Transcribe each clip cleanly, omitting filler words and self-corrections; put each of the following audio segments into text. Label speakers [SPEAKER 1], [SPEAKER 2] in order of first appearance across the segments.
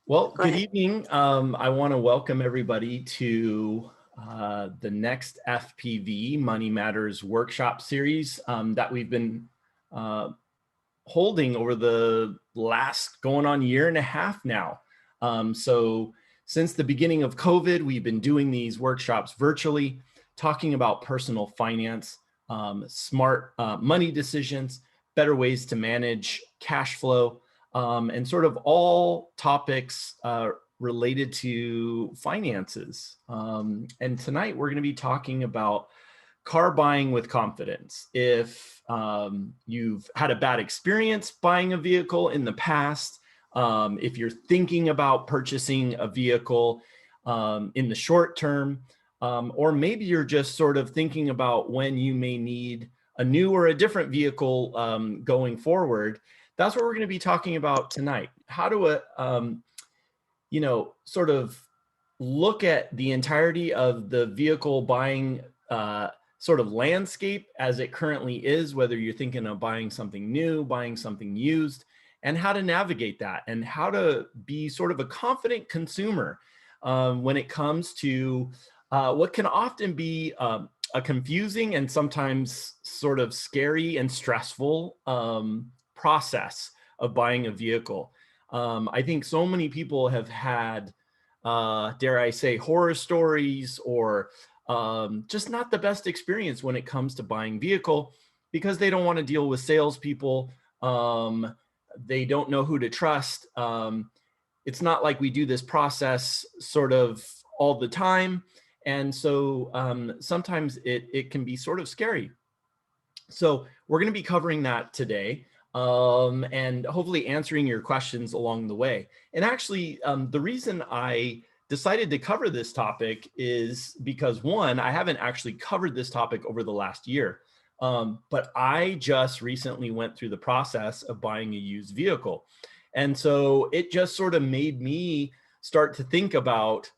[SPEAKER 1] Well,
[SPEAKER 2] Go
[SPEAKER 1] good
[SPEAKER 2] ahead.
[SPEAKER 1] evening. I want to welcome everybody to the next FPV Money Matters workshop series that we've been holding over the last going on year and a half now. So since the beginning of COVID, we've been doing these workshops virtually, talking about personal finance, smart money decisions, better ways to manage cash flow, and sort of all topics related to finances. And tonight we're going to be talking about car buying with confidence. If you've had a bad experience buying a vehicle in the past, if you're thinking about purchasing a vehicle in the short term, or maybe you're just sort of thinking about when you may need a new or a different vehicle going forward, that's what we're going to be talking about tonight. How to, sort of look at the entirety of the vehicle buying sort of landscape as it currently is, whether you're thinking of buying something new, buying something used, and how to navigate that and how to be sort of a confident consumer when it comes to what can often be a confusing and sometimes sort of scary and stressful process of buying a vehicle. I think so many people have had, dare I say, horror stories or just not the best experience when it comes to buying vehicle because they don't want to deal with salespeople. They don't know who to trust. It's not like we do this process sort of all the time. And so sometimes it can be sort of scary. So we're going to be covering that today and hopefully answering your questions along the way. And actually, the reason I decided to cover this topic is because, one, I haven't actually covered this topic over the last year, but I just recently went through the process of buying a used vehicle. And so it just sort of made me start to think about,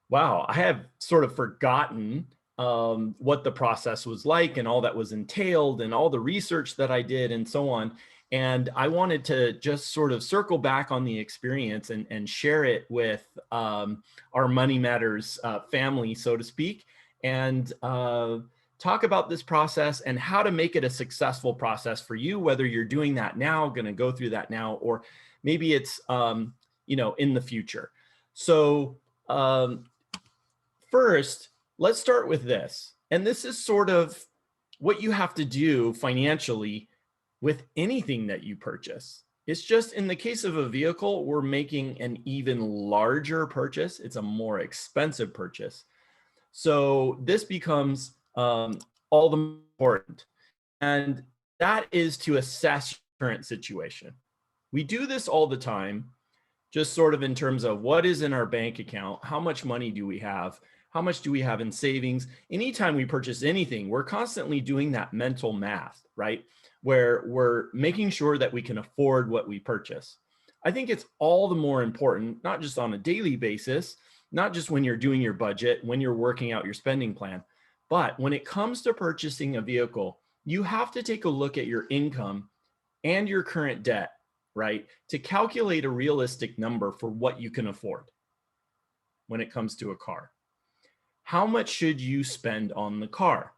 [SPEAKER 1] wow, I have sort of forgotten what the process was like and all that was entailed and all the research that I did and so on. And I wanted to just sort of circle back on the experience and share it with our Money Matters family, so to speak, and talk about this process and how to make it a successful process for you, whether you're doing that now, going to go through that now, or maybe it's, in the future. So first, let's start with this. And this is sort of what you have to do financially with anything that you purchase. It's just in the case of a vehicle, we're making an even larger purchase. It's a more expensive purchase. So this becomes all the more important. And that is to assess your current situation. We do this all the time, just sort of in terms of what is in our bank account, how much money do we have, how much do we have in savings? Anytime we purchase anything, we're constantly doing that mental math, right? Where we're making sure that we can afford what we purchase. I think it's all the more important, not just on a daily basis, not just when you're doing your budget, when you're working out your spending plan, but when it comes to purchasing a vehicle, you have to take a look at your income and your current debt, right? To calculate a realistic number for what you can afford when it comes to a car. How much should you spend on the car?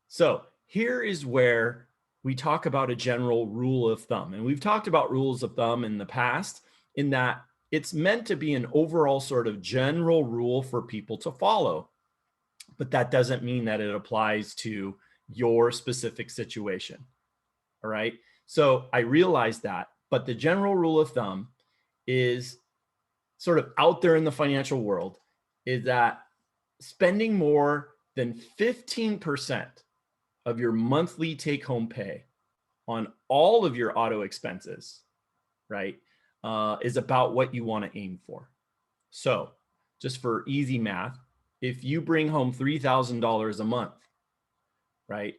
[SPEAKER 1] So here is where we talk about a general rule of thumb. And we've talked about rules of thumb in the past in that it's meant to be an overall sort of general rule for people to follow. But that doesn't mean that it applies to your specific situation. All right. So I realize that, but the general rule of thumb is sort of out there in the financial world is that spending more than 15% of your monthly take-home pay on all of your auto expenses, right, is about what you want to aim for. So just for easy math, if you bring home $3,000 a month, right,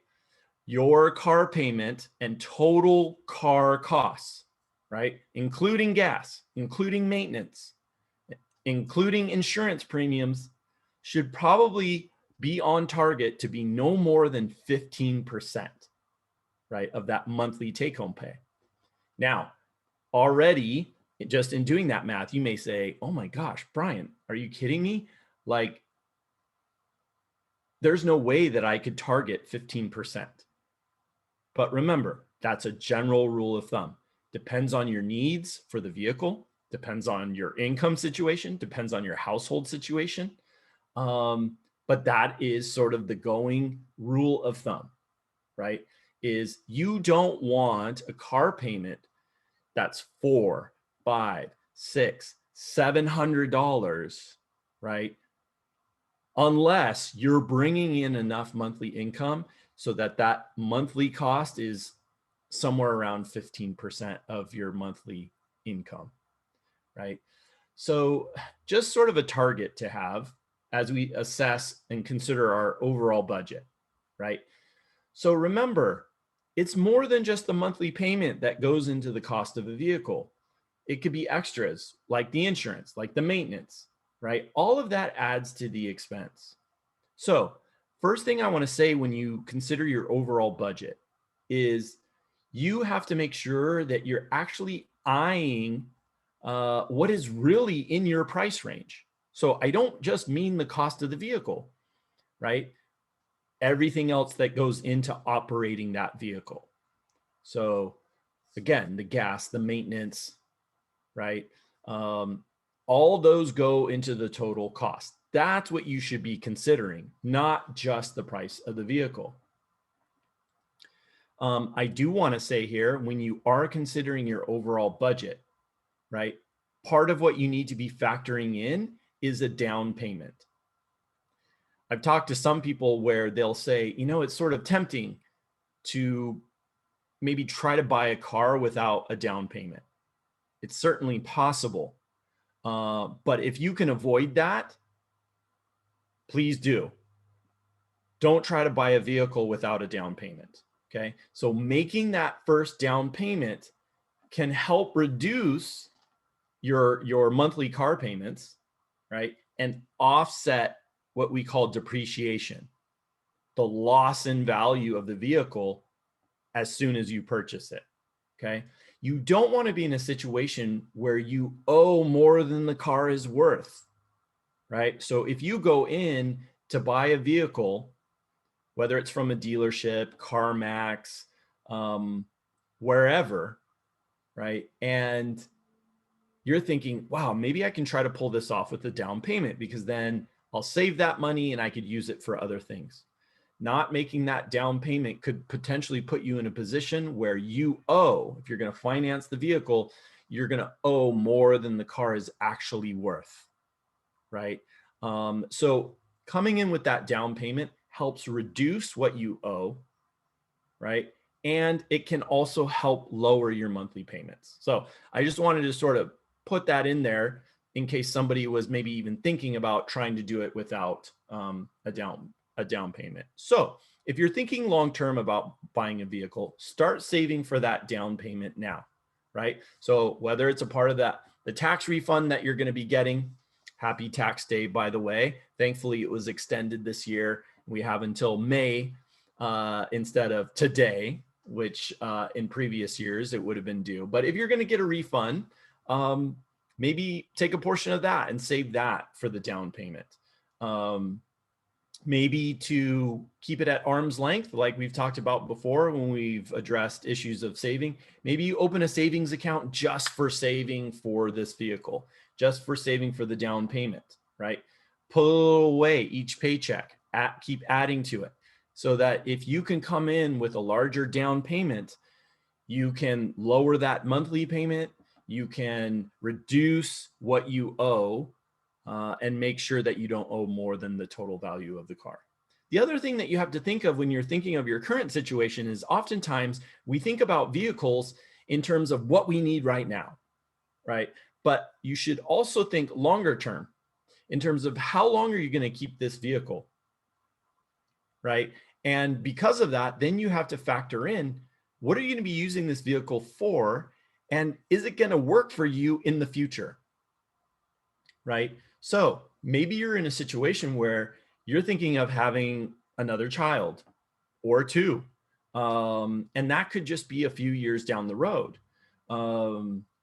[SPEAKER 1] your car payment and total car costs, right, including gas, including maintenance, including insurance premiums, should probably be on target to be no more than 15%, right, of that monthly take-home pay. Now, already just in doing that math, you may say, oh my gosh, Brian, are you kidding me? Like, there's no way that I could target 15%. But remember, that's a general rule of thumb. Depends on your needs for the vehicle, depends on your income situation, depends on your household situation. But that is sort of the going rule of thumb, right? Is you don't want a car payment that's $400, $500, $600, $700, right? Unless you're bringing in enough monthly income so that that monthly cost is somewhere around 15% of your monthly income, right? So just sort of a target to have as we assess and consider our overall budget, right? So remember, it's more than just the monthly payment that goes into the cost of a vehicle. It could be extras like the insurance, like the maintenance, right? All of that adds to the expense. So first thing I want to say when you consider your overall budget is you have to make sure that you're actually eyeing what is really in your price range. So I don't just mean the cost of the vehicle, right? Everything else that goes into operating that vehicle. So again, the gas, the maintenance, right? All those go into the total cost. That's what you should be considering, not just the price of the vehicle. I do want to say here, when you are considering your overall budget, right? Part of what you need to be factoring in is a down payment. I've talked to some people where they'll say, you know, it's sort of tempting to maybe try to buy a car without a down payment. It's certainly possible. But if you can avoid that, please do. Don't try to buy a vehicle without a down payment. Okay. So making that first down payment can help reduce your monthly car payments, right? And offset what we call depreciation, the loss in value of the vehicle as soon as you purchase it. Okay. You don't want to be in a situation where you owe more than the car is worth, right? So if you go in to buy a vehicle, whether it's from a dealership, CarMax, wherever, right? And you're thinking, wow, maybe I can try to pull this off with a down payment because then I'll save that money and I could use it for other things. Not making that down payment could potentially put you in a position where you owe, if you're going to finance the vehicle, you're going to owe more than the car is actually worth, right? So coming in with that down payment helps reduce what you owe, right? And it can also help lower your monthly payments. So I just wanted to sort of put that in there in case somebody was maybe even thinking about trying to do it without a down payment. So if you're thinking long-term about buying a vehicle, start saving for that down payment now, right? So whether it's a part of the tax refund that you're going to be getting, happy tax day, by the way. Thankfully, it was extended this year. We have until May instead of today, which in previous years it would have been due. But if you're going to get a refund, maybe take a portion of that and save that for the down payment. Maybe to keep it at arm's length, like we've talked about before when we've addressed issues of saving, maybe you open a savings account just for saving for this vehicle, just for saving for the down payment, right? Pull away each paycheck, keep adding to it so that if you can come in with a larger down payment, you can lower that monthly payment, you can reduce what you owe, and make sure that you don't owe more than the total value of the car. The other thing that you have to think of when you're thinking of your current situation is oftentimes we think about vehicles in terms of what we need right now, right? But you should also think longer term in terms of how long are you going to keep this vehicle, right? And because of that, then you have to factor in what are you going to be using this vehicle for, and is it going to work for you in the future, right? So maybe you're in a situation where you're thinking of having another child or two, and that could just be a few years down the road.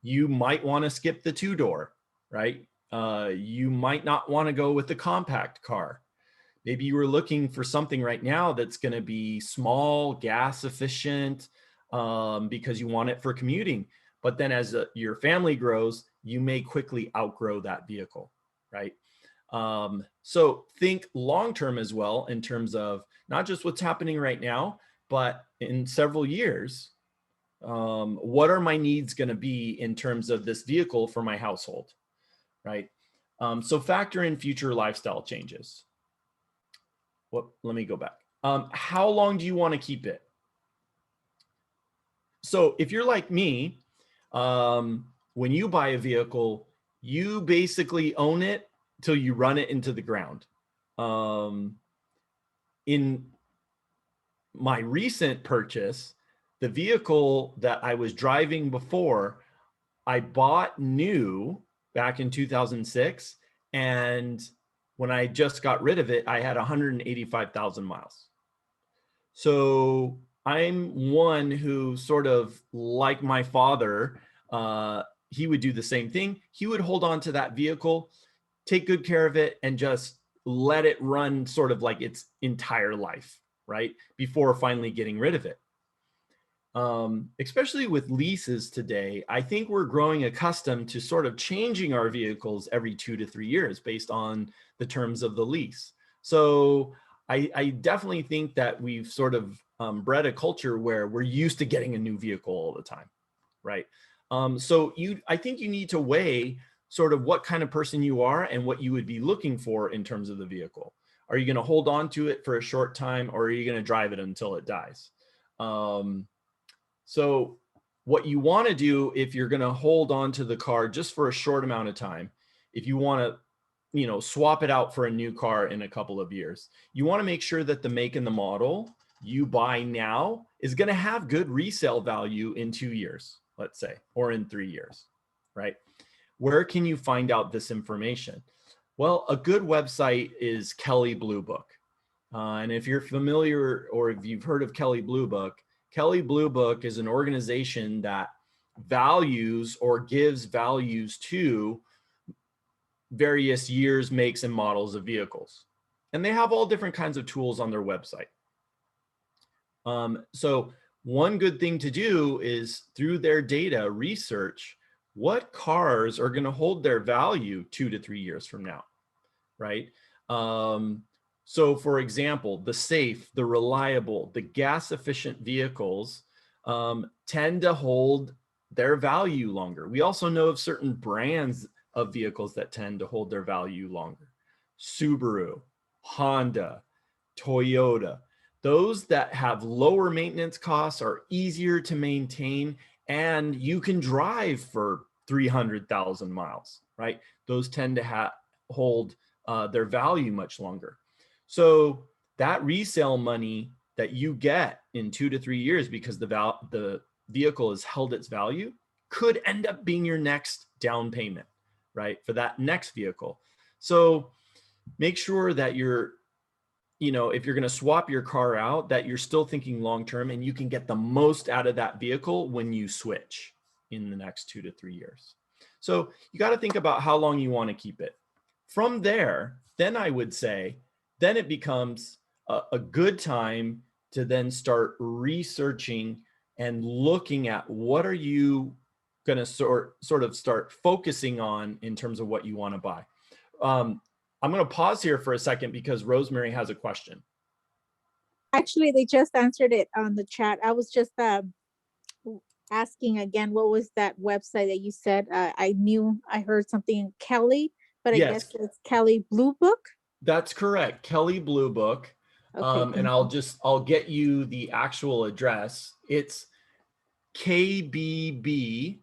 [SPEAKER 1] You might want to skip the two-door, right? You might not want to go with the compact car. Maybe you were looking for something right now that's going to be small, gas efficient, because you want it for commuting. But then as your family grows, you may quickly outgrow that vehicle, right? So think long-term as well in terms of not just what's happening right now, but in several years, what are my needs going to be in terms of this vehicle for my household, right? So factor in future lifestyle changes. Let me go back. How long do you want to keep it? So if you're like me, when you buy a vehicle, you basically own it till you run it into the ground. In my recent purchase, the vehicle that I was driving before, I bought new back in 2006. And when I just got rid of it, I had 185,000 miles. So I'm one who sort of, like my father, he would do the same thing. He would hold on to that vehicle, take good care of it, and just let it run sort of like its entire life, right? Before finally getting rid of it. Especially with leases today, I think we're growing accustomed to sort of changing our vehicles every 2 to 3 years based on the terms of the lease. So I definitely think that we've sort of bred a culture where we're used to getting a new vehicle all the time, right? So I think you need to weigh sort of what kind of person you are and what you would be looking for in terms of the vehicle. Are you going to hold on to it for a short time, or are you going to drive it until it dies? So what you want to do if you're going to hold on to the car just for a short amount of time, if you want to, swap it out for a new car in a couple of years, you want to make sure that the make and the model you buy now is going to have good resale value in 2 years, let's say, or in 3 years, right? Where can you find out this information? Well, a good website is Kelley Blue Book. And if you're familiar or if you've heard of Kelley Blue Book is an organization that values or gives values to various years, makes, and models of vehicles. And they have all different kinds of tools on their website. So one good thing to do is, through their data, research what cars are going to hold their value 2 to 3 years from now, right? So for example, the safe, the reliable, the gas efficient vehicles tend to hold their value longer. We also know of certain brands of vehicles that tend to hold their value longer. Subaru, Honda, Toyota, those that have lower maintenance costs are easier to maintain, and you can drive for 300,000 miles, right? Those tend to hold their value much longer. So that resale money that you get in 2 to 3 years because the vehicle has held its value could end up being your next down payment, right, for that next vehicle. So make sure that you're, if you're going to swap your car out, that you're still thinking long-term and you can get the most out of that vehicle when you switch in the next 2 to 3 years. So you got to think about how long you want to keep it. From there, then I would say, then it becomes a good time to then start researching and looking at what are you going to sort of start focusing on in terms of what you want to buy. I'm going to pause here for a second because Rosemary has a question.
[SPEAKER 2] Actually, they just answered it on the chat. I was just asking again, what was that website that you said? I knew I heard something Kelley, but I guess it's Kelley Blue Book.
[SPEAKER 1] That's correct, Kelley Blue Book. Okay, and I'll get you the actual address. It's KBB.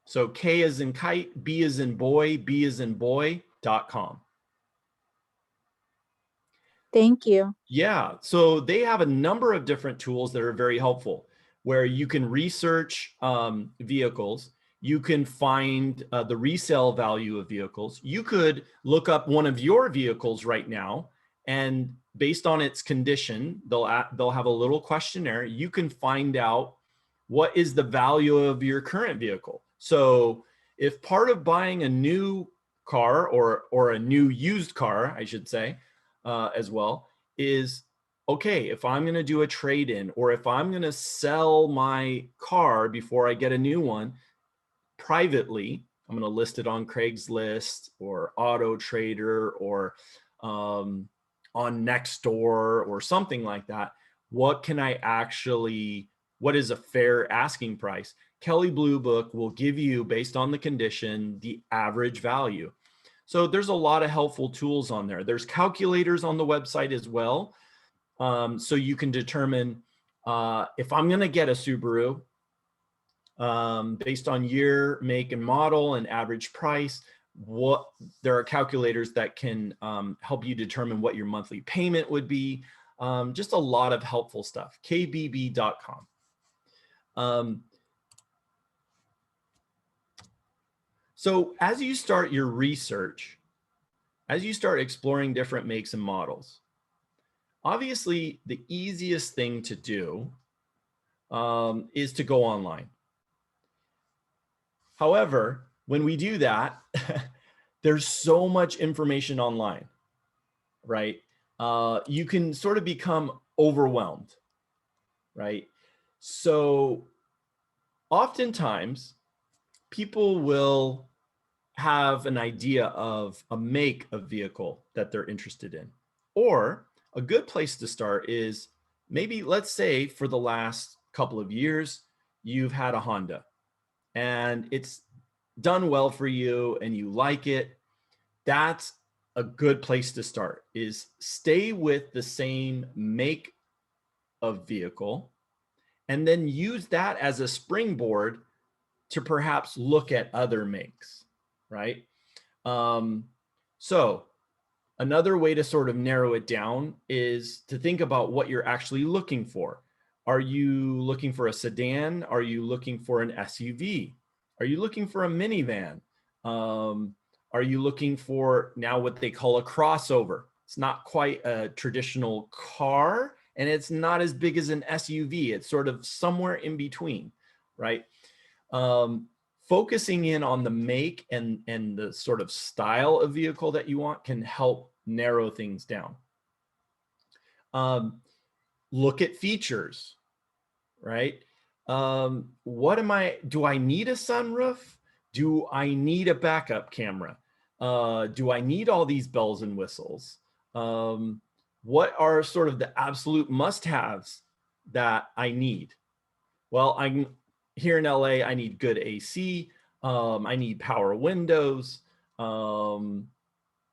[SPEAKER 1] So K as in kite, B as in boy, B as in boy.com.
[SPEAKER 2] Thank you.
[SPEAKER 1] Yeah, so they have a number of different tools that are very helpful, where you can research vehicles. You can find the resale value of vehicles. You could look up one of your vehicles right now, and based on its condition, they'll have a little questionnaire. You can find out what is the value of your current vehicle. So if part of buying a new car or a new used car, I should say, as well, is okay, if I'm going to do a trade-in or if I'm going to sell my car before I get a new one privately, I'm going to list it on Craigslist or Auto Trader or on Nextdoor or something like that. What can I actually, what is a fair asking price? Kelley Blue Book will give you, based on the condition, the average value. So there's a lot of helpful tools on there. There's calculators on the website as well. So you can determine if I'm going to get a Subaru, based on year, make, and model and average price, there are calculators that can help you determine what your monthly payment would be. Just a lot of helpful stuff. kbb.com. So as you start your research, as you start exploring different makes and models, obviously the easiest thing to do is to go online. However, when we do that, there's so much information online, right? You can sort of become overwhelmed, right? So oftentimes people will have an idea of a make of vehicle that they're interested in. Or a good place to start is maybe, let's say for the last couple of years, you've had a Honda and it's done well for you and you like it. That's a good place to start, is stay with the same make of vehicle and then use that as a springboard to perhaps look at other makes, right? So another way to sort of narrow it down is to think about what you're actually looking for. Are you looking for a sedan? Are you looking for an SUV? Are you looking for a minivan? Are you looking for now what they call a crossover? It's not quite a traditional car and it's not as big as an SUV. It's sort of somewhere in between, right? Focusing in on the make and the sort of style of vehicle that you want can help narrow things down. Look at features, right? Do I need a sunroof? Do I need a backup camera? Do I need all these bells and whistles? What are sort of the absolute must-haves that I need? Well, I'm here in LA, I need good AC. I need power windows. And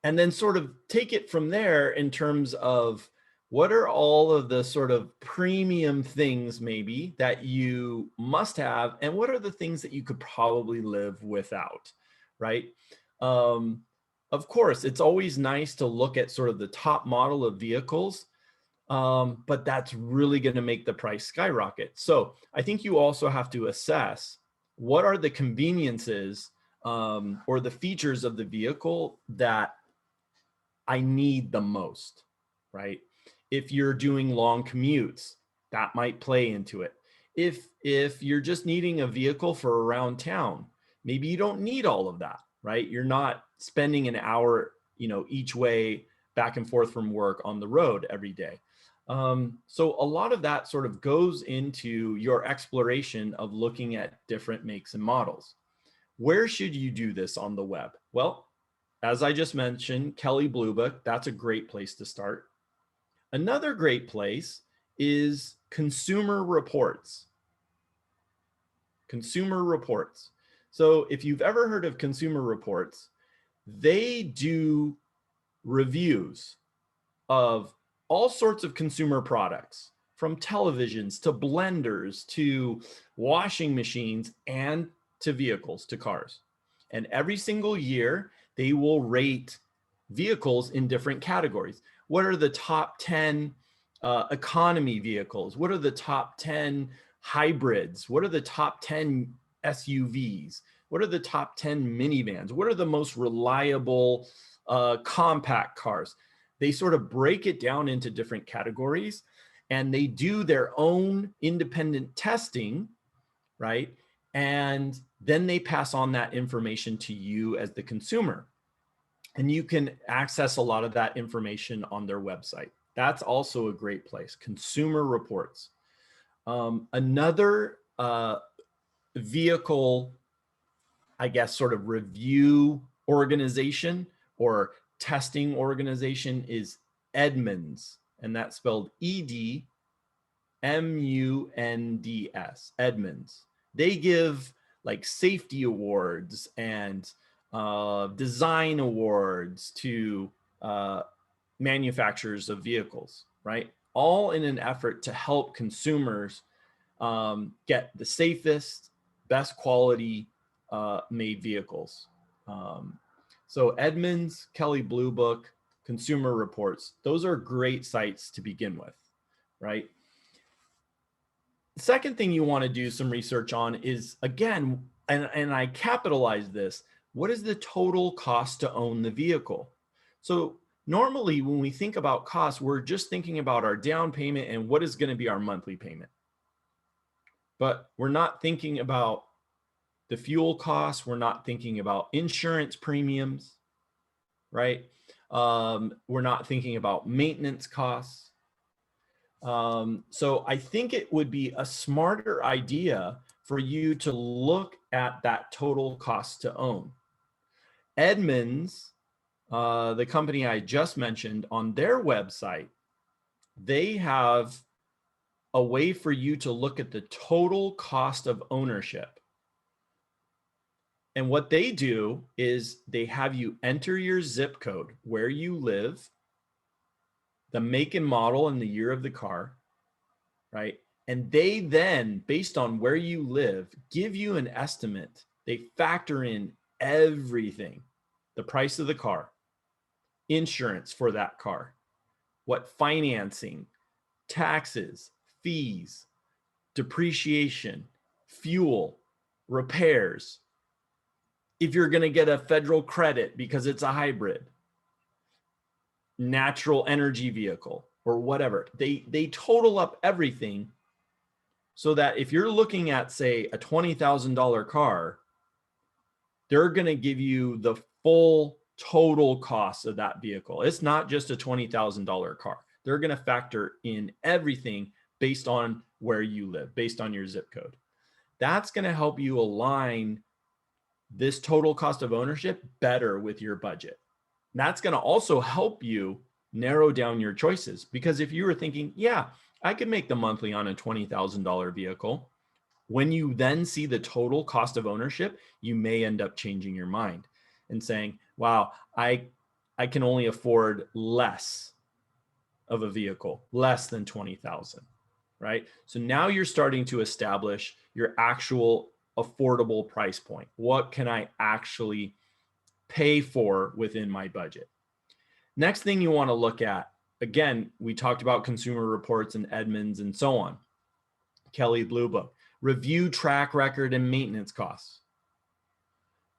[SPEAKER 1] then sort of take it from there in terms of what are all of the sort of premium things maybe that you must have, and what are the things that you could probably live without, right? Of course, it's always nice to look at sort of the top model of vehicles, but that's really going to make the price skyrocket. So I think you also have to assess what are the conveniences or the features of the vehicle that I need the most, right? If you're doing long commutes, that might play into it. If you're just needing a vehicle for around town, maybe you don't need all of that, right? You're not spending an hour, each way back and forth from work on the road every day. So a lot of that sort of goes into your exploration of looking at different makes and models. Where should you do this on the web? Well, as I just mentioned, Kelley Blue Book, that's a great place to start. Another great place is Consumer Reports. Consumer Reports. So if you've ever heard of Consumer Reports, they do reviews of all sorts of consumer products, from televisions to blenders to washing machines and to vehicles, to cars. And every single year, they will rate vehicles in different categories. What are the top 10 economy vehicles? What are the top 10 hybrids? What are the top 10 SUVs? What are the top 10 minivans? What are the most reliable compact cars? They sort of break it down into different categories and they do their own independent testing, right? And Then they pass on that information to you as the consumer. And you can access a lot of that information on their website. That's also a great place. Consumer reports. Another vehicle, I guess, sort of review organization or testing organization is Edmunds, and that's spelled EDMUNDS, Edmunds. They give like safety awards and design awards to manufacturers of vehicles, right? All in an effort to help consumers get the safest, best quality made vehicles. So Edmunds, Kelley Blue Book, Consumer Reports, those are great sites to begin with, right? The second thing you want to do some research on is, again, and I capitalize this, what is the total cost to own the vehicle? So normally when we think about costs, we're just thinking about our down payment and what is going to be our monthly payment. But we're not thinking about the fuel costs. We're not thinking about insurance premiums, right? We're not thinking about maintenance costs. So I think it would be a smarter idea for you to look at that total cost to own. Edmunds, the company I just mentioned, on their website, they have a way for you to look at the total cost of ownership. And what they do is they have you enter your zip code, where you live, the make and model and the year of the car, right? And they then, based on where you live, give you an estimate. They factor in everything: the price of the car, insurance for that car, what financing, taxes, fees, depreciation, fuel, repairs, if you're going to get a federal credit because it's a hybrid, natural energy vehicle, or whatever. They total up everything so that if you're looking at, say, a $20,000 car, they're going to give you the full total cost of that vehicle. It's not just a $20,000 car. They're going to factor in everything based on where you live, based on your zip code. That's going to help you align this total cost of ownership better with your budget. And that's going to also help you narrow down your choices, because if you were thinking, yeah, I could make the monthly on a $20,000 vehicle, when you then see the total cost of ownership, you may end up changing your mind and saying, wow, I can only afford less of a vehicle, less than 20,000, right? So now you're starting to establish your actual affordable price point. What can I actually pay for within my budget? Next thing you want to look at, again, we talked about Consumer Reports and Edmunds and so on. Kelley Blue Book, review track record and maintenance costs.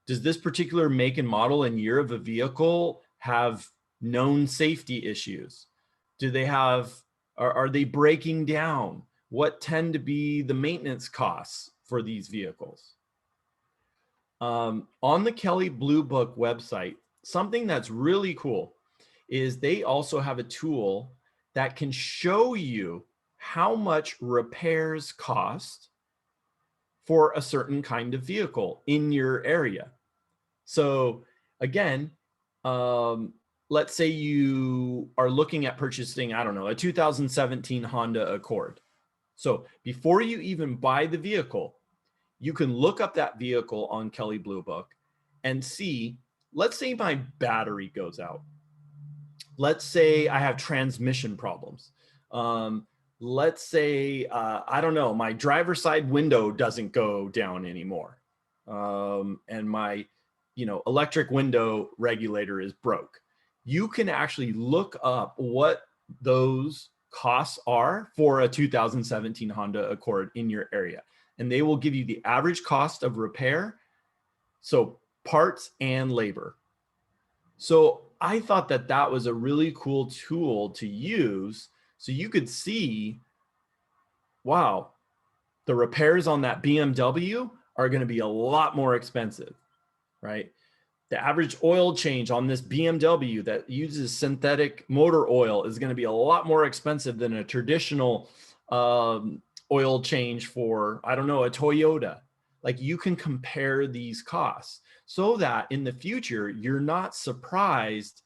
[SPEAKER 1] Does this particular make and model and year of a vehicle have known safety issues? Do they have, are they breaking down? What tend to be the maintenance costs for these vehicles? On the Kelley Blue Book website, something that's really cool is they also have a tool that can show you how much repairs cost for a certain kind of vehicle in your area. So again, let's say you are looking at purchasing, I don't know, a 2017 Honda Accord. So before you even buy the vehicle, you can look up that vehicle on Kelley Blue Book and see, let's say my battery goes out. Let's say I have transmission problems. Let's say, I don't know, my driver's side window doesn't go down anymore. And my, electric window regulator is broke. You can actually look up what those costs are for a 2017 Honda Accord in your area. And they will give you the average cost of repair, so parts and labor. So I thought that that was a really cool tool to use, so you could see, wow, the repairs on that BMW are going to be a lot more expensive, right? The average oil change on this BMW that uses synthetic motor oil is going to be a lot more expensive than a traditional oil change for, I don't know, a Toyota. Like, you can compare these costs so that in the future, you're not surprised,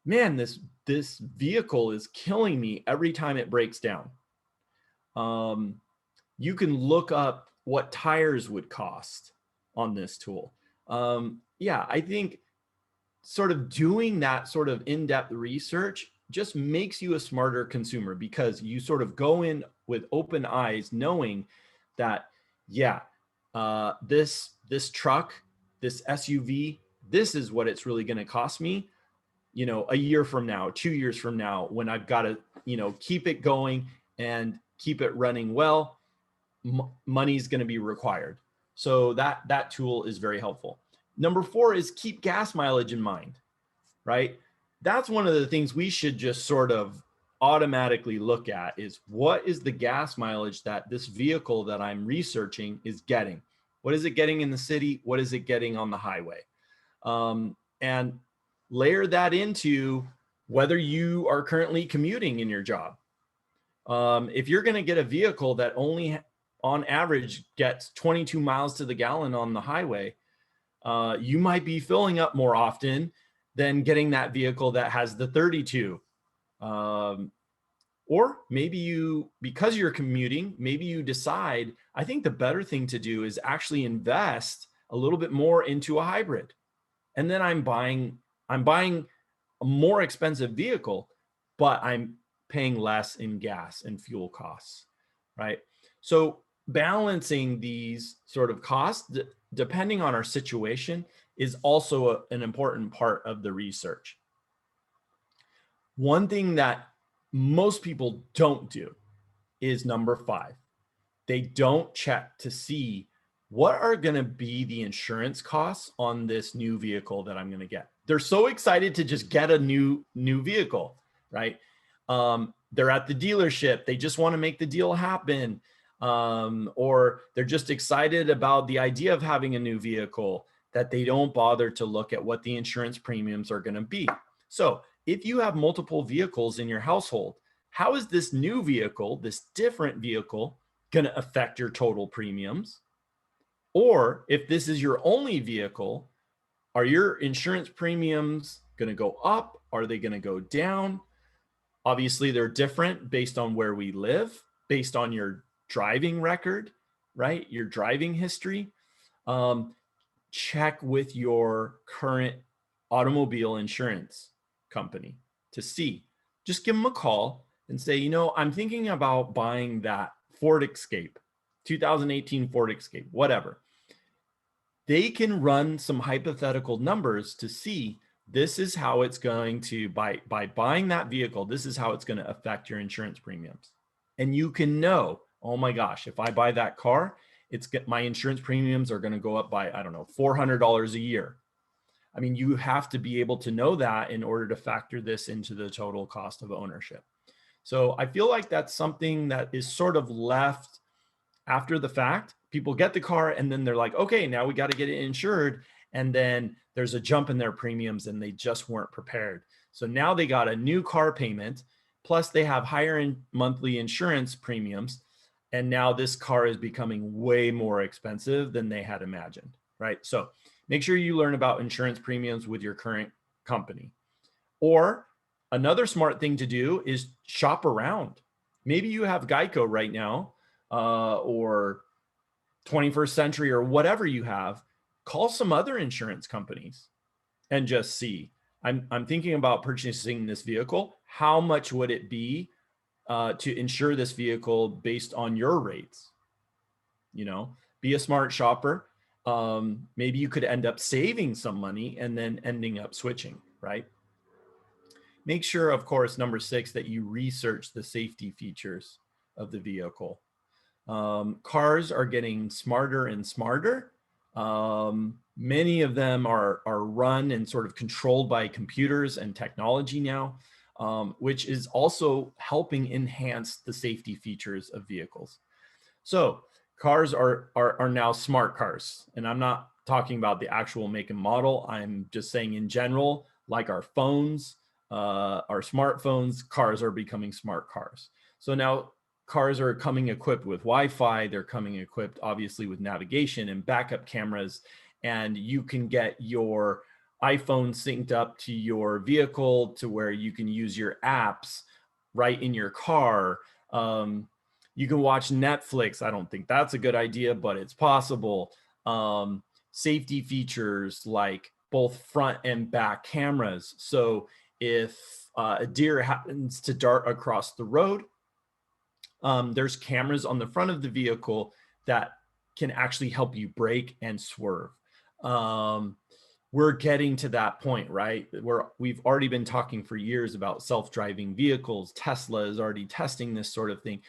[SPEAKER 1] man, this vehicle is killing me every time it breaks down. You can look up what tires would cost on this tool. Yeah, I think sort of doing that sort of in-depth research just makes you a smarter consumer, because you sort of go in with open eyes knowing that, yeah, this truck, this SUV, this is what it's really going to cost me, you know, a year from now, 2 years from now, when I've got to, you know, keep it going and keep it running well. Money's going to be required. So that tool is very helpful. Number 4 is keep gas mileage in mind, right? That's one of the things we should just sort of automatically look at, is what is the gas mileage that this vehicle that I'm researching is getting? What is it getting in the city? What is it getting on the highway? And layer that into whether you are currently commuting in your job. If you're going to get a vehicle that only on average gets 22 miles to the gallon on the highway, you might be filling up more often than getting that vehicle that has the 32. Or maybe you, because you're commuting, maybe you decide, I think the better thing to do is actually invest a little bit more into a hybrid. And then I'm buying a more expensive vehicle, but I'm paying less in gas and fuel costs, right? So balancing these sort of costs, depending on our situation, is also an important part of the research. One thing that most people don't do is number 5. They don't check to see what are going to be the insurance costs on this new vehicle that I'm going to get. They're so excited to just get a new vehicle, right? They're at the dealership. They just want to make the deal happen. Or they're just excited about the idea of having a new vehicle, that they don't bother to look at what the insurance premiums are going to be. So if you have multiple vehicles in your household, how is this new vehicle, this different vehicle, going to affect your total premiums? Or if this is your only vehicle, are your insurance premiums going to go up? Are they going to go down? Obviously, they're different based on where we live, based on your driving record, right? Your driving history. Check with your current automobile insurance company to see. Just give them a call and say, you know, I'm thinking about buying that Ford Escape, 2018 Ford Escape, whatever. They can run some hypothetical numbers to see, this is how it's going to, by buying that vehicle, this is how it's going to affect your insurance premiums. And you can know, oh my gosh, if I buy that car, my insurance premiums are going to go up by, I don't know, $400 a year. I mean, you have to be able to know that in order to factor this into the total cost of ownership. So I feel like that's something that is sort of left after the fact. People get the car and then they're like, okay, now we got to get it insured. And then there's a jump in their premiums and they just weren't prepared. So now they got a new car payment, plus they have higher monthly insurance premiums. And now this car is becoming way more expensive than they had imagined, right? So make sure you learn about insurance premiums with your current company. Or another smart thing to do is shop around. Maybe you have Geico right now, or 21st Century, or whatever you have. Call some other insurance companies and just see, I'm thinking about purchasing this vehicle. How much would it be to insure this vehicle based on your rates? You know, be a smart shopper. Maybe you could end up saving some money and then ending up switching, right? Make sure, of course, number 6, that you research the safety features of the vehicle. Cars are getting smarter and smarter. Many of them are run and sort of controlled by computers and technology now, which is also helping enhance the safety features of vehicles. So cars are now smart cars. And I'm not talking about the actual make and model. I'm just saying in general, like our phones, our smartphones, cars are becoming smart cars. So now cars are coming equipped with Wi-Fi. They're coming equipped, obviously, with navigation and backup cameras. And you can get your iPhone synced up to your vehicle to where you can use your apps right in your car. You can watch Netflix. I don't think that's a good idea, but it's possible. Safety features like both front and back cameras. So if a deer happens to dart across the road, there's cameras on the front of the vehicle that can actually help you brake and swerve. We're getting to that point, right? We've already been talking for years about self-driving vehicles. Tesla is already testing this sort of thing.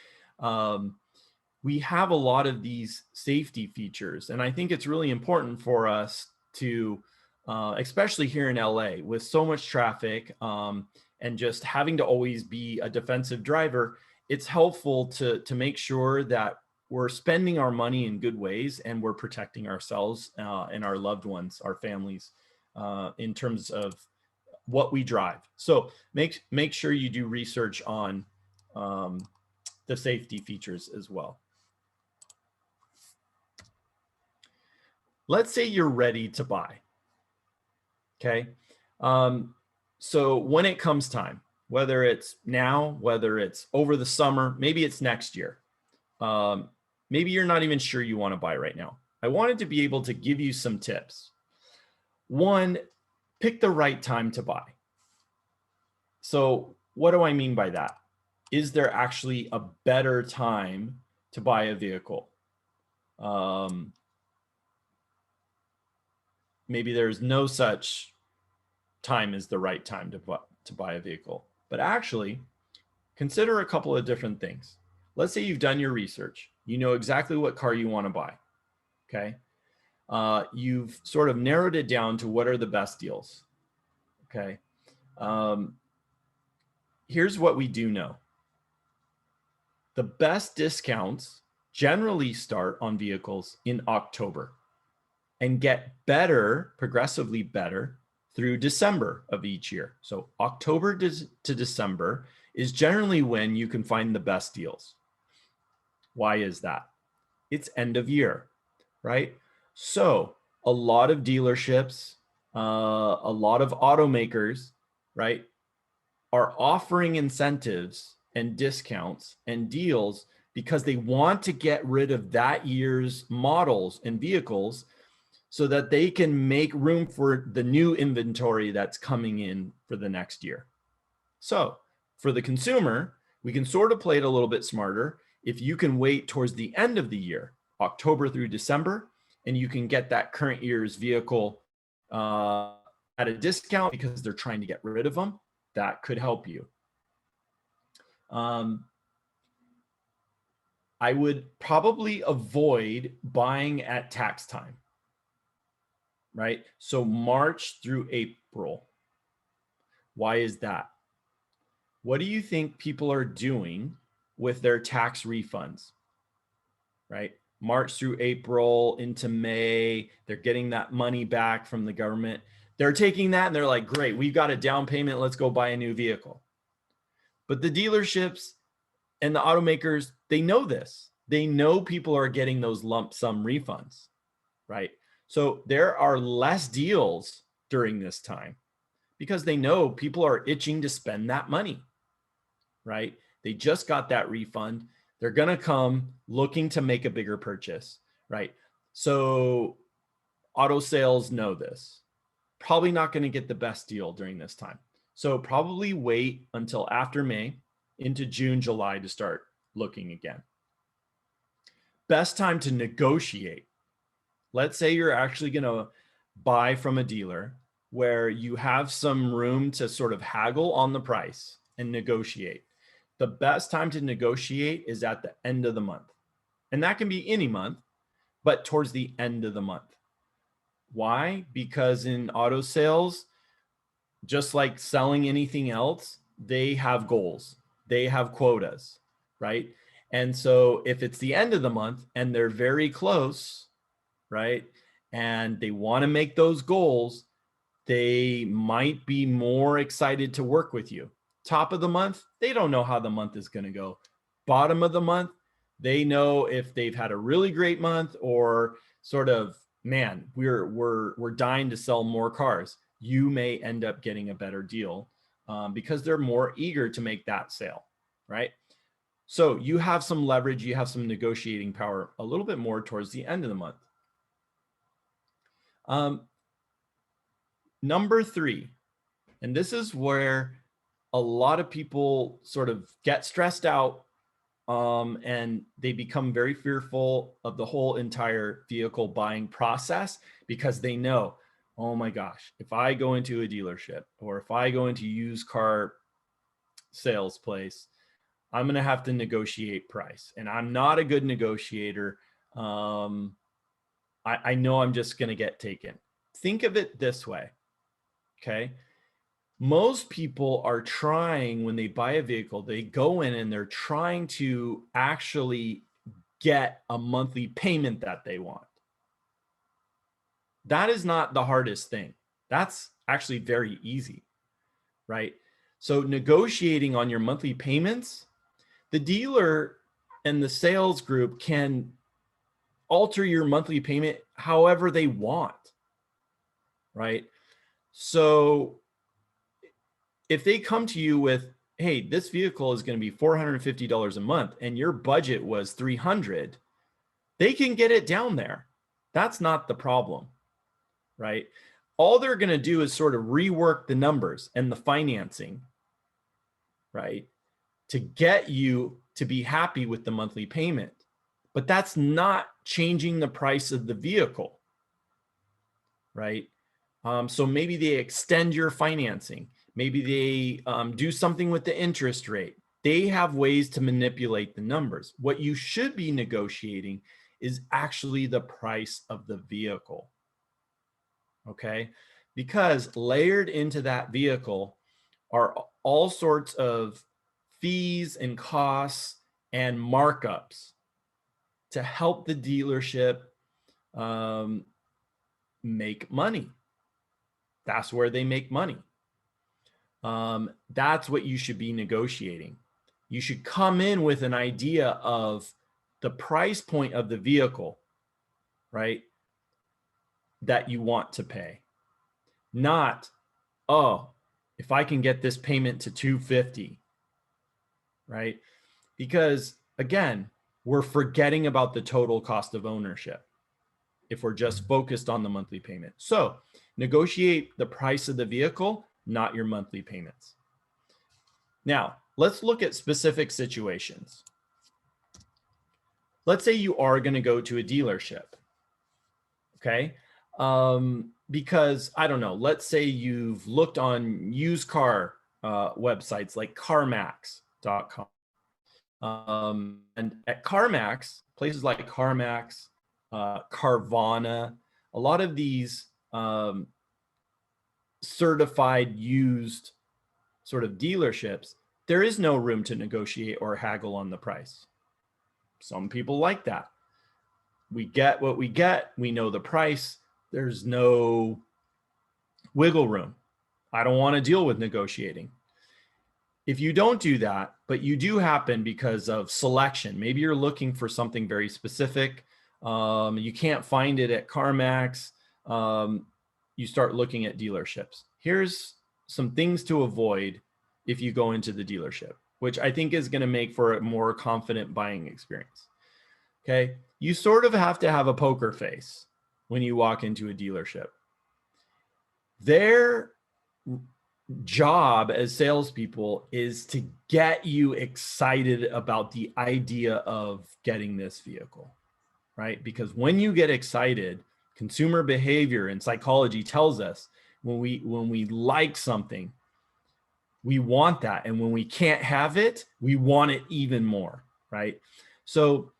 [SPEAKER 1] We have a lot of these safety features, and I think it's really important for us to, especially here in LA, with so much traffic and just having to always be a defensive driver, it's helpful to make sure that we're spending our money in good ways and we're protecting ourselves and our loved ones, our families, in terms of what we drive. So make sure you do research on the safety features as well. Let's say you're ready to buy. Okay. So when it comes time, whether it's now, whether it's over the summer, maybe it's next year, maybe you're not even sure you want to buy right now. I wanted to be able to give you some tips. One, pick the right time to buy. So what do I mean by that? Is there actually a better time to buy a vehicle? Maybe there's no such time as the right time to buy a vehicle. But actually, consider a couple of different things. Let's say you've done your research. You know exactly what car you want to buy. Okay. You've sort of narrowed it down to what are the best deals. Okay. Here's what we do know. The best discounts generally start on vehicles in October and get better, progressively better, through December of each year. So October to December is generally when you can find the best deals. Why is that? It's end of year, right? So a lot of dealerships, a lot of automakers, right, are offering incentives and discounts and deals because they want to get rid of that year's models and vehicles so that they can make room for the new inventory that's coming in for the next year. So for the consumer, we can sort of play it a little bit smarter. If you can wait towards the end of the year, October through December, and you can get that current year's vehicle at a discount because they're trying to get rid of them, that could help you. I would probably avoid buying at tax time, right? So March through April. Why is that? What do you think people are doing with their tax refunds, right? March through April into May, they're getting that money back from the government. They're taking that and they're like, great, we've got a down payment. Let's go buy a new vehicle. But the dealerships and the automakers, they know this. They know people are getting those lump sum refunds, right? So there are less deals during this time because they know people are itching to spend that money, right? They just got that refund. They're going to come looking to make a bigger purchase, right? So auto sales know this. Probably not going to get the best deal during this time. So probably wait until after May into June, July to start looking again. Best time to negotiate. Let's say you're actually going to buy from a dealer where you have some room to sort of haggle on the price and negotiate. The best time to negotiate is at the end of the month. And that can be any month, but towards the end of the month. Why? Because in auto sales, just like selling anything else, they have goals, they have quotas, right? And so if it's the end of the month and they're very close, right, and they want to make those goals, they might be more excited to work with you. Top of the month, they don't know how the month is going to go. Bottom of the month, they know if they've had a really great month or sort of, man, we're dying to sell more cars. You may end up getting a better deal because they're more eager to make that sale, right? So you have some leverage, you have some negotiating power a little bit more towards the end of the month. Number 3, and this is where a lot of people sort of get stressed out and they become very fearful of the whole entire vehicle buying process because they know, oh my gosh, if I go into a dealership or if I go into a used car sales place, I'm going to have to negotiate price. And I'm not a good negotiator. I know I'm just going to get taken. Think of it this way. Okay. Most people are trying, when they buy a vehicle, they go in and they're trying to actually get a monthly payment that they want. That is not the hardest thing. That's actually very easy, right? So negotiating on your monthly payments, the dealer and the sales group can alter your monthly payment however they want, right? So if they come to you with, hey, this vehicle is going to be $450 a month and your budget was $300, they can get it down there. That's not the problem, right? All they're going to do is sort of rework the numbers and the financing, right, to get you to be happy with the monthly payment. But that's not changing the price of the vehicle, right? So maybe they extend your financing. Maybe they do something with the interest rate. They have ways to manipulate the numbers. What you should be negotiating is actually the price of the vehicle, okay? Because layered into that vehicle are all sorts of fees and costs and markups to help the dealership make money. That's where they make money. That's what you should be negotiating. You should come in with an idea of the price point of the vehicle, right, that you want to pay. Not, oh, if I can get this payment to $250, right? Because again, we're forgetting about the total cost of ownership if we're just focused on the monthly payment. So negotiate the price of the vehicle, not your monthly payments. Now, let's look at specific situations. Let's say you are going to go to a dealership, okay? Because, I don't know, let's say you've looked on used car websites like CarMax.com. And at CarMax, places like CarMax, Carvana, a lot of these certified used sort of dealerships, there is no room to negotiate or haggle on the price. Some people like that. We get what we get. We know the price. There's no wiggle room. I don't want to deal with negotiating. If you don't do that, but you do happen because of selection, maybe you're looking for something very specific, you can't find it at CarMax, you start looking at dealerships. Here's some things to avoid if you go into the dealership, which I think is going to make for a more confident buying experience. Okay, you sort of have to have a poker face when you walk into a dealership. Their job as salespeople is to get you excited about the idea of getting this vehicle, right? Because when you get excited, consumer behavior and psychology tells us when we like something, we want that. And when we can't have it, we want it even more, right? So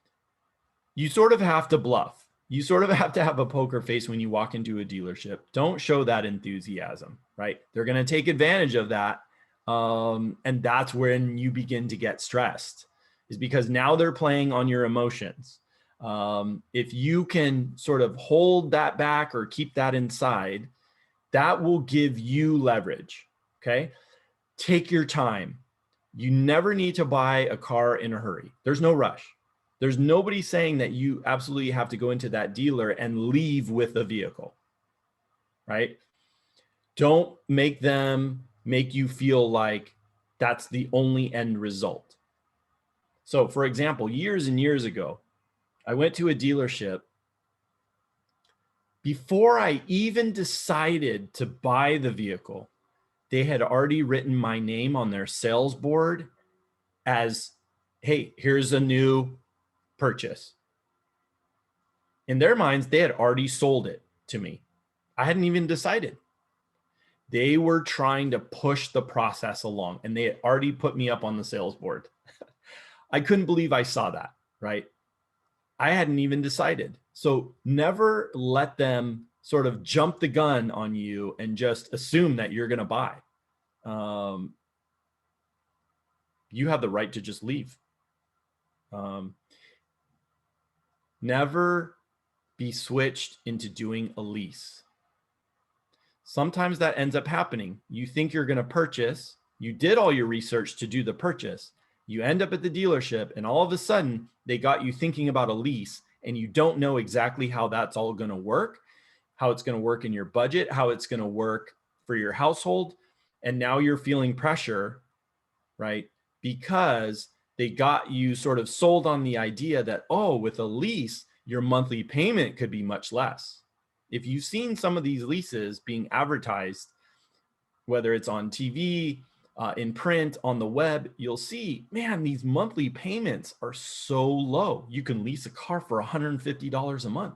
[SPEAKER 1] you sort of have to bluff. You sort of have to have a poker face when you walk into a dealership. Don't show that enthusiasm, right? They're going to take advantage of that. And that's when you begin to get stressed. is because now they're playing on your emotions. If you can sort of hold that back or keep that inside, that will give you leverage. Okay. Take your time. You never need to buy a car in a hurry. There's no rush. There's nobody saying that you absolutely have to go into that dealer and leave with a vehicle, right? Don't make them make you feel like that's the only end result. So, for example, years and years ago, I went to a dealership. Before I even decided to buy the vehicle, they had already written my name on their sales board as, hey, here's a new purchase. In their minds, they had already sold it to me. I hadn't even decided. They were trying to push the process along, and they had already put me up on the sales board. I couldn't believe I saw that, right? I hadn't even decided. So never let them sort of jump the gun on you and just assume that you're going to buy. You have the right to just leave. Never be switched into doing a lease. Sometimes that ends up happening. You think you're going to purchase. You did all your research to do the purchase. You end up at the dealership, and all of a sudden, they got you thinking about a lease, and you don't know exactly how that's all going to work, how it's going to work in your budget, how it's going to work for your household. And now you're feeling pressure, right? Because they got you sort of sold on the idea that, oh, with a lease, your monthly payment could be much less. If you've seen some of these leases being advertised, whether it's on TV, in print, on the web, you'll see, man, these monthly payments are so low. You can lease a car for $150 a month,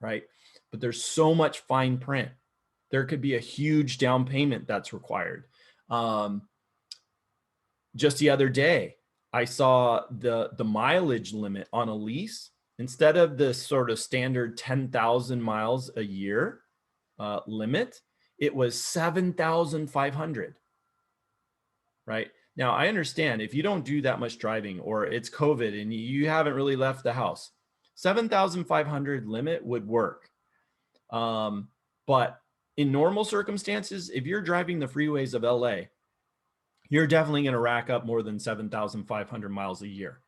[SPEAKER 1] right? But there's so much fine print. There could be a huge down payment that's required. Just the other day, I saw the mileage limit on a lease. Instead of the sort of standard 10,000 miles a year limit, it was 7,500, right? Now, I understand if you don't do that much driving or it's COVID and you haven't really left the house, 7,500 limit would work. But in normal circumstances, if you're driving the freeways of LA, you're definitely going to rack up more than 7,500 miles a year.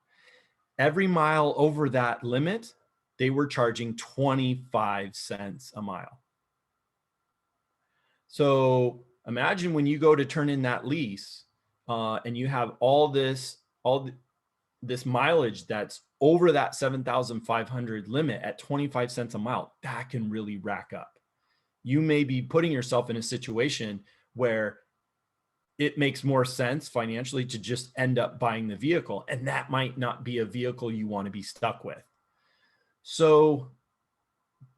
[SPEAKER 1] Every mile over that limit, they were charging 25 cents a mile. So imagine when you go to turn in that lease and you have all this mileage that's over that 7,500 limit at 25 cents a mile, that can really rack up. You may be putting yourself in a situation where it makes more sense financially to just end up buying the vehicle. And that might not be a vehicle you want to be stuck with. So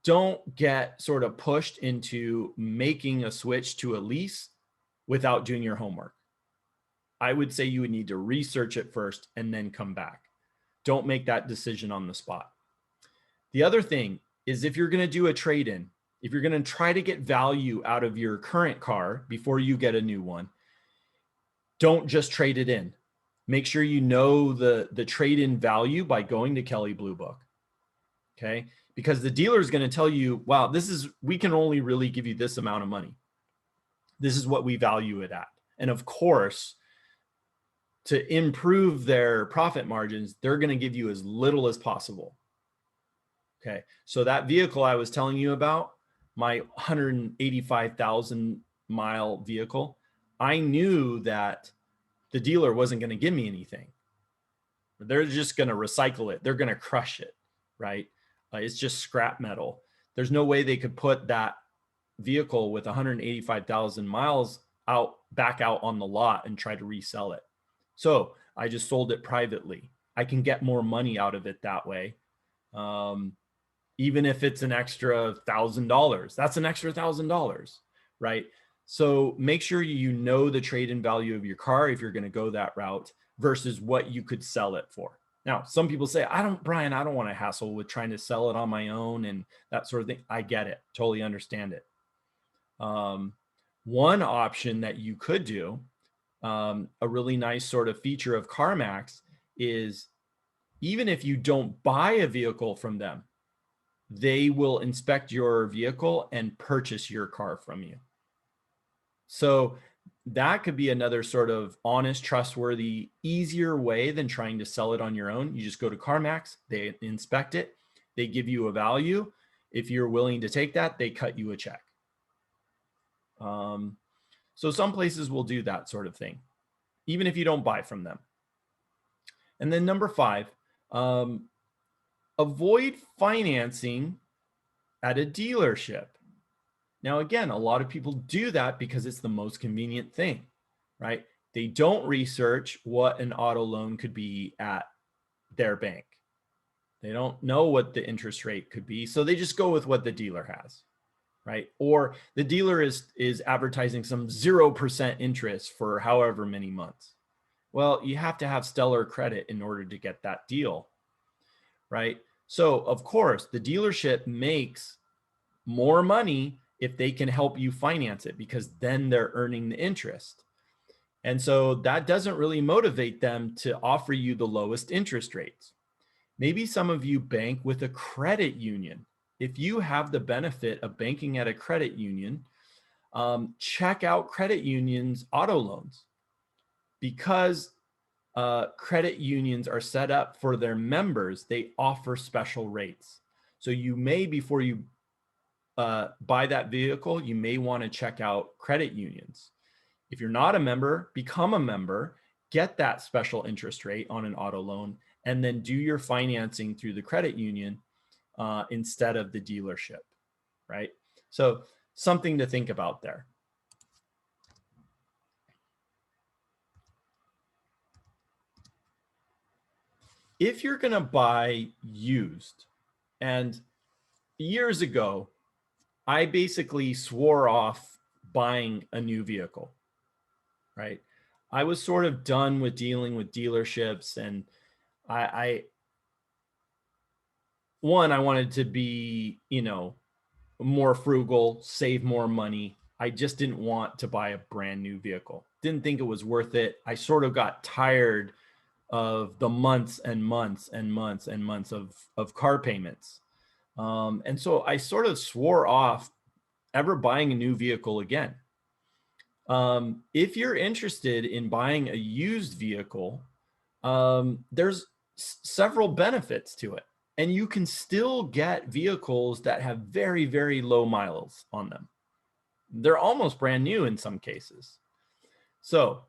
[SPEAKER 1] don't get sort of pushed into making a switch to a lease without doing your homework. I would say you would need to research it first and then come back. Don't make that decision on the spot. The other thing is, if you're going to do a trade-in, if you're going to try to get value out of your current car before you get a new one, don't just trade it in. Make sure you know the trade-in value by going to Kelley Blue Book. Okay? Because the dealer is going to tell you, wow, we can only really give you this amount of money. This is what we value it at. And of course, to improve their profit margins, they're going to give you as little as possible. Okay. So that vehicle I was telling you about, my 185,000 mile vehicle, I knew that the dealer wasn't going to give me anything. They're just going to recycle it. They're going to crush it, right? It's just scrap metal. There's no way they could put that vehicle with 185,000 miles back out on the lot and try to resell it. So I just sold it privately. I can get more money out of it that way. Even if it's an extra $1,000, that's an extra $1,000, right? So make sure you know the trade-in value of your car if you're going to go that route versus what you could sell it for. Now, some people say, Brian, I don't want to hassle with trying to sell it on my own and that sort of thing. I get it. Totally understand it. One option that you could do, a really nice sort of feature of CarMax, is even if you don't buy a vehicle from them, they will inspect your vehicle and purchase your car from you. So that could be another sort of honest, trustworthy, easier way than trying to sell it on your own. You just go to CarMax, they inspect it, they give you a value. If you're willing to take that, they cut you a check. So some places will do that sort of thing, even if you don't buy from them. And then number 5, avoid financing at a dealership. Now, again, a lot of people do that because it's the most convenient thing, right? They don't research what an auto loan could be at their bank. They don't know what the interest rate could be, so they just go with what the dealer has, right? Or the dealer is advertising some 0% interest for however many months. Well, you have to have stellar credit in order to get that deal, right? So, of course, the dealership makes more money if they can help you finance it, because then they're earning the interest. And so that doesn't really motivate them to offer you the lowest interest rates. Maybe some of you bank with a credit union. If you have the benefit of banking at a credit union, check out credit unions' auto loans, because credit unions are set up for their members. They offer special rates. So you may, before you buy that vehicle, you may want to check out credit unions. If you're not a member, become a member, get that special interest rate on an auto loan, and then do your financing through the credit union instead of the dealership, right? So something to think about there. If you're going to buy used, and years ago, I basically swore off buying a new vehicle, right? I was sort of done with dealing with dealerships, and I wanted to be, more frugal, save more money. I just didn't want to buy a brand new vehicle. Didn't think it was worth it. I sort of got tired of the months and months and months and months of car payments. And so I sort of swore off ever buying a new vehicle again. If you're interested in buying a used vehicle, there's several benefits to it. And you can still get vehicles that have very, very low miles on them. They're almost brand new in some cases. So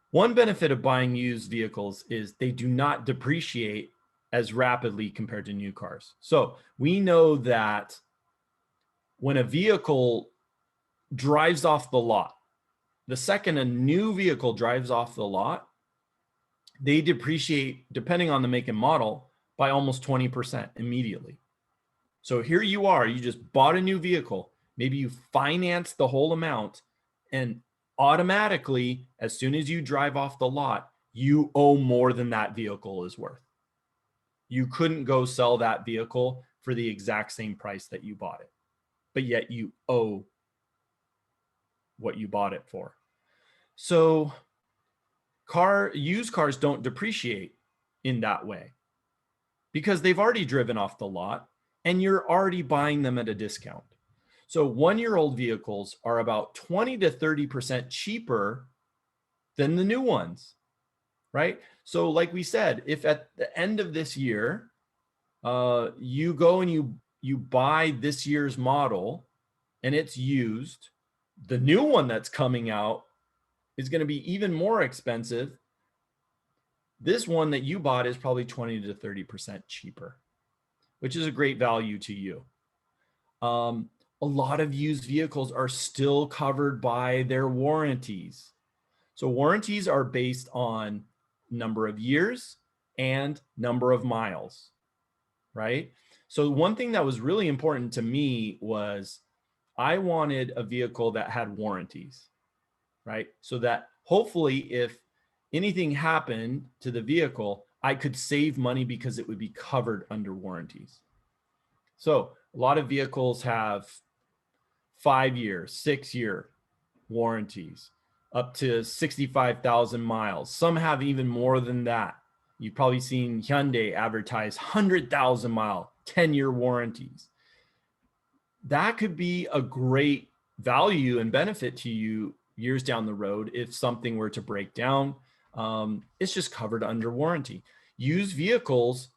[SPEAKER 1] one benefit of buying used vehicles is they do not depreciate as rapidly compared to new cars. So we know that when a vehicle drives off the lot, the second a new vehicle drives off the lot, they depreciate, depending on the make and model, by almost 20% immediately. So here you are, you just bought a new vehicle, maybe you financed the whole amount, and automatically, as soon as you drive off the lot, you owe more than that vehicle is worth. You couldn't go sell that vehicle for the exact same price that you bought it, but yet you owe what you bought it for. So used cars don't depreciate in that way because they've already driven off the lot and you're already buying them at a discount. So 1-year-old vehicles are about 20 to 30% cheaper than the new ones, right? So like we said, if at the end of this year, you go and you buy this year's model and it's used, the new one that's coming out is going to be even more expensive. This one that you bought is probably 20 to 30% cheaper, which is a great value to you. A lot of used vehicles are still covered by their warranties. So warranties are based on number of years and number of miles, right? So one thing that was really important to me was I wanted a vehicle that had warranties, right? So that hopefully if anything happened to the vehicle, I could save money because it would be covered under warranties. So a lot of vehicles have 5-year, 6-year warranties. up to 65,000 miles. Some have even more than that. You've probably seen Hyundai advertise 100,000 mile, 10-year warranties. That could be a great value and benefit to you years down the road if something were to break down. It's just covered under warranty. Used vehicles,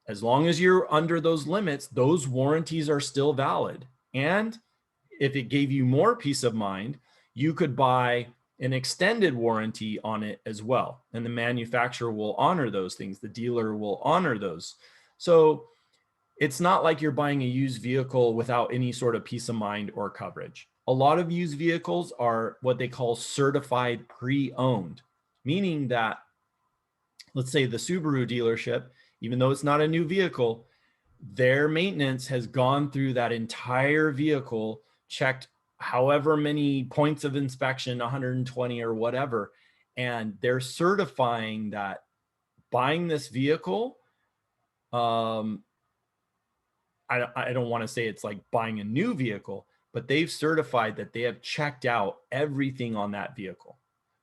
[SPEAKER 1] as long as you're under those limits, those warranties are still valid. And if it gave you more peace of mind, you could buy an extended warranty on it as well. And the manufacturer will honor those things. The dealer will honor those. So it's not like you're buying a used vehicle without any sort of peace of mind or coverage. A lot of used vehicles are what they call certified pre-owned, meaning that, let's say the Subaru dealership, even though it's not a new vehicle, their maintenance has gone through that entire vehicle, checked however many points of inspection, 120 or whatever, and they're certifying that buying this vehicle, I don't want to say it's like buying a new vehicle, but they've certified that they have checked out everything on that vehicle.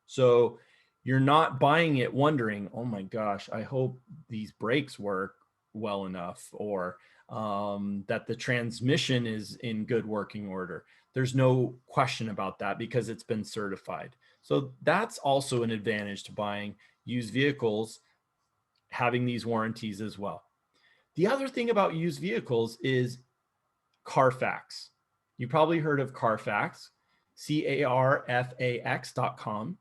[SPEAKER 1] So you're not buying it wondering, oh my gosh, I hope these brakes work well enough, or that the transmission is in good working order. There's no question about that because it's been certified. So that's also an advantage to buying used vehicles, having these warranties as well. The other thing about used vehicles is Carfax. You probably heard of Carfax, CARFAX.com.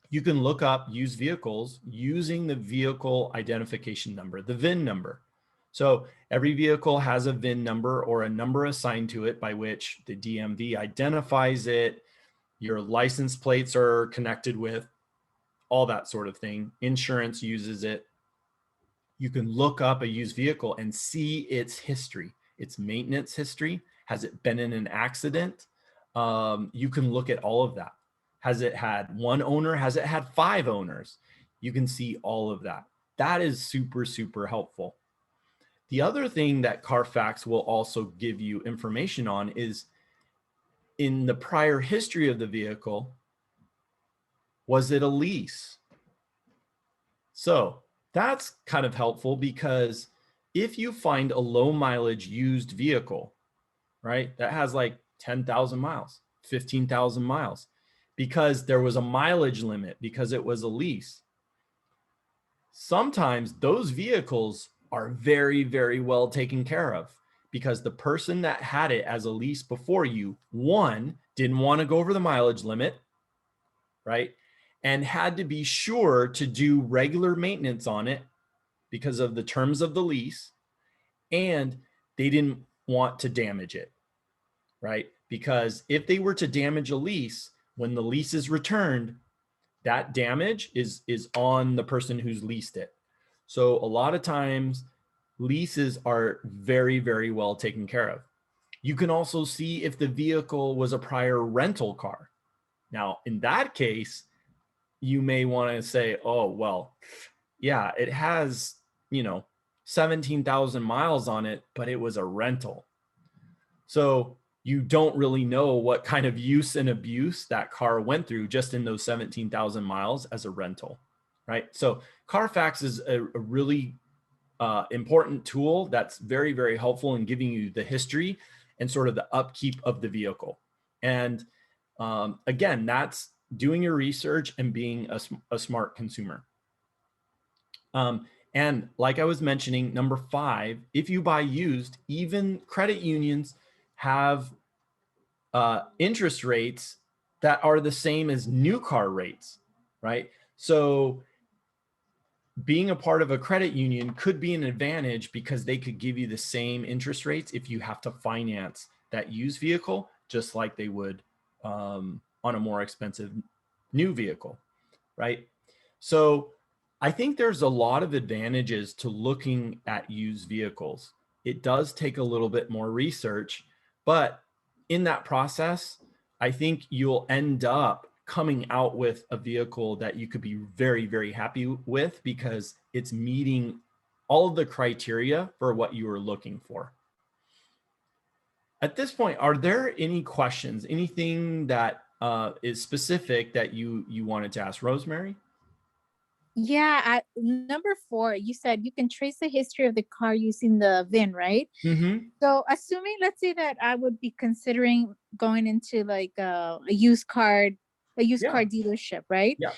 [SPEAKER 1] You can look up used vehicles using the vehicle identification number, the VIN number. So every vehicle has a VIN number or a number assigned to it by which the DMV identifies it. Your license plates are connected with, all that sort of thing. Insurance uses it. You can look up a used vehicle and see its history, its maintenance history. Has it been in an accident? You can look at all of that. Has it had one owner? Has it had 5 owners? You can see all of that. That is super, super helpful. The other thing that Carfax will also give you information on is in the prior history of the vehicle, was it a lease? So that's kind of helpful because if you find a low mileage used vehicle, right, that has like 10,000 miles, 15,000 miles, because there was a mileage limit, because it was a lease, sometimes those vehicles are very, very well taken care of because the person that had it as a lease before you, one, didn't want to go over the mileage limit, right? And had to be sure to do regular maintenance on it because of the terms of the lease, and they didn't want to damage it, right? Because if they were to damage a lease, when the lease is returned, that damage is on the person who's leased it. So a lot of times leases are very, very well taken care of. You can also see if the vehicle was a prior rental car. Now, in that case, you may want to say, oh, well, yeah, it has, 17,000 miles on it, but it was a rental. So you don't really know what kind of use and abuse that car went through just in those 17,000 miles as a rental, right? So Carfax is a really important tool that's very, very helpful in giving you the history and sort of the upkeep of the vehicle. And again, that's doing your research and being a smart consumer. And like I was mentioning, number 5, if you buy used, even credit unions have interest rates that are the same as new car rates, right? So being a part of a credit union could be an advantage because they could give you the same interest rates if you have to finance that used vehicle, just like they would on a more expensive new vehicle, right? So I think there's a lot of advantages to looking at used vehicles. It does take a little bit more research, but in that process, I think you'll end up coming out with a vehicle that you could be very, very happy with because it's meeting all of the criteria for what you were looking for. At this point, are there any questions, anything that is specific that you wanted to ask, Rosemary?
[SPEAKER 2] Yeah, number 4, you said you can trace the history of the car using the VIN, right?
[SPEAKER 1] Mm-hmm.
[SPEAKER 2] So assuming, let's say that I would be considering going into like a used
[SPEAKER 1] Yeah.
[SPEAKER 2] car dealership, right?
[SPEAKER 1] Yeah.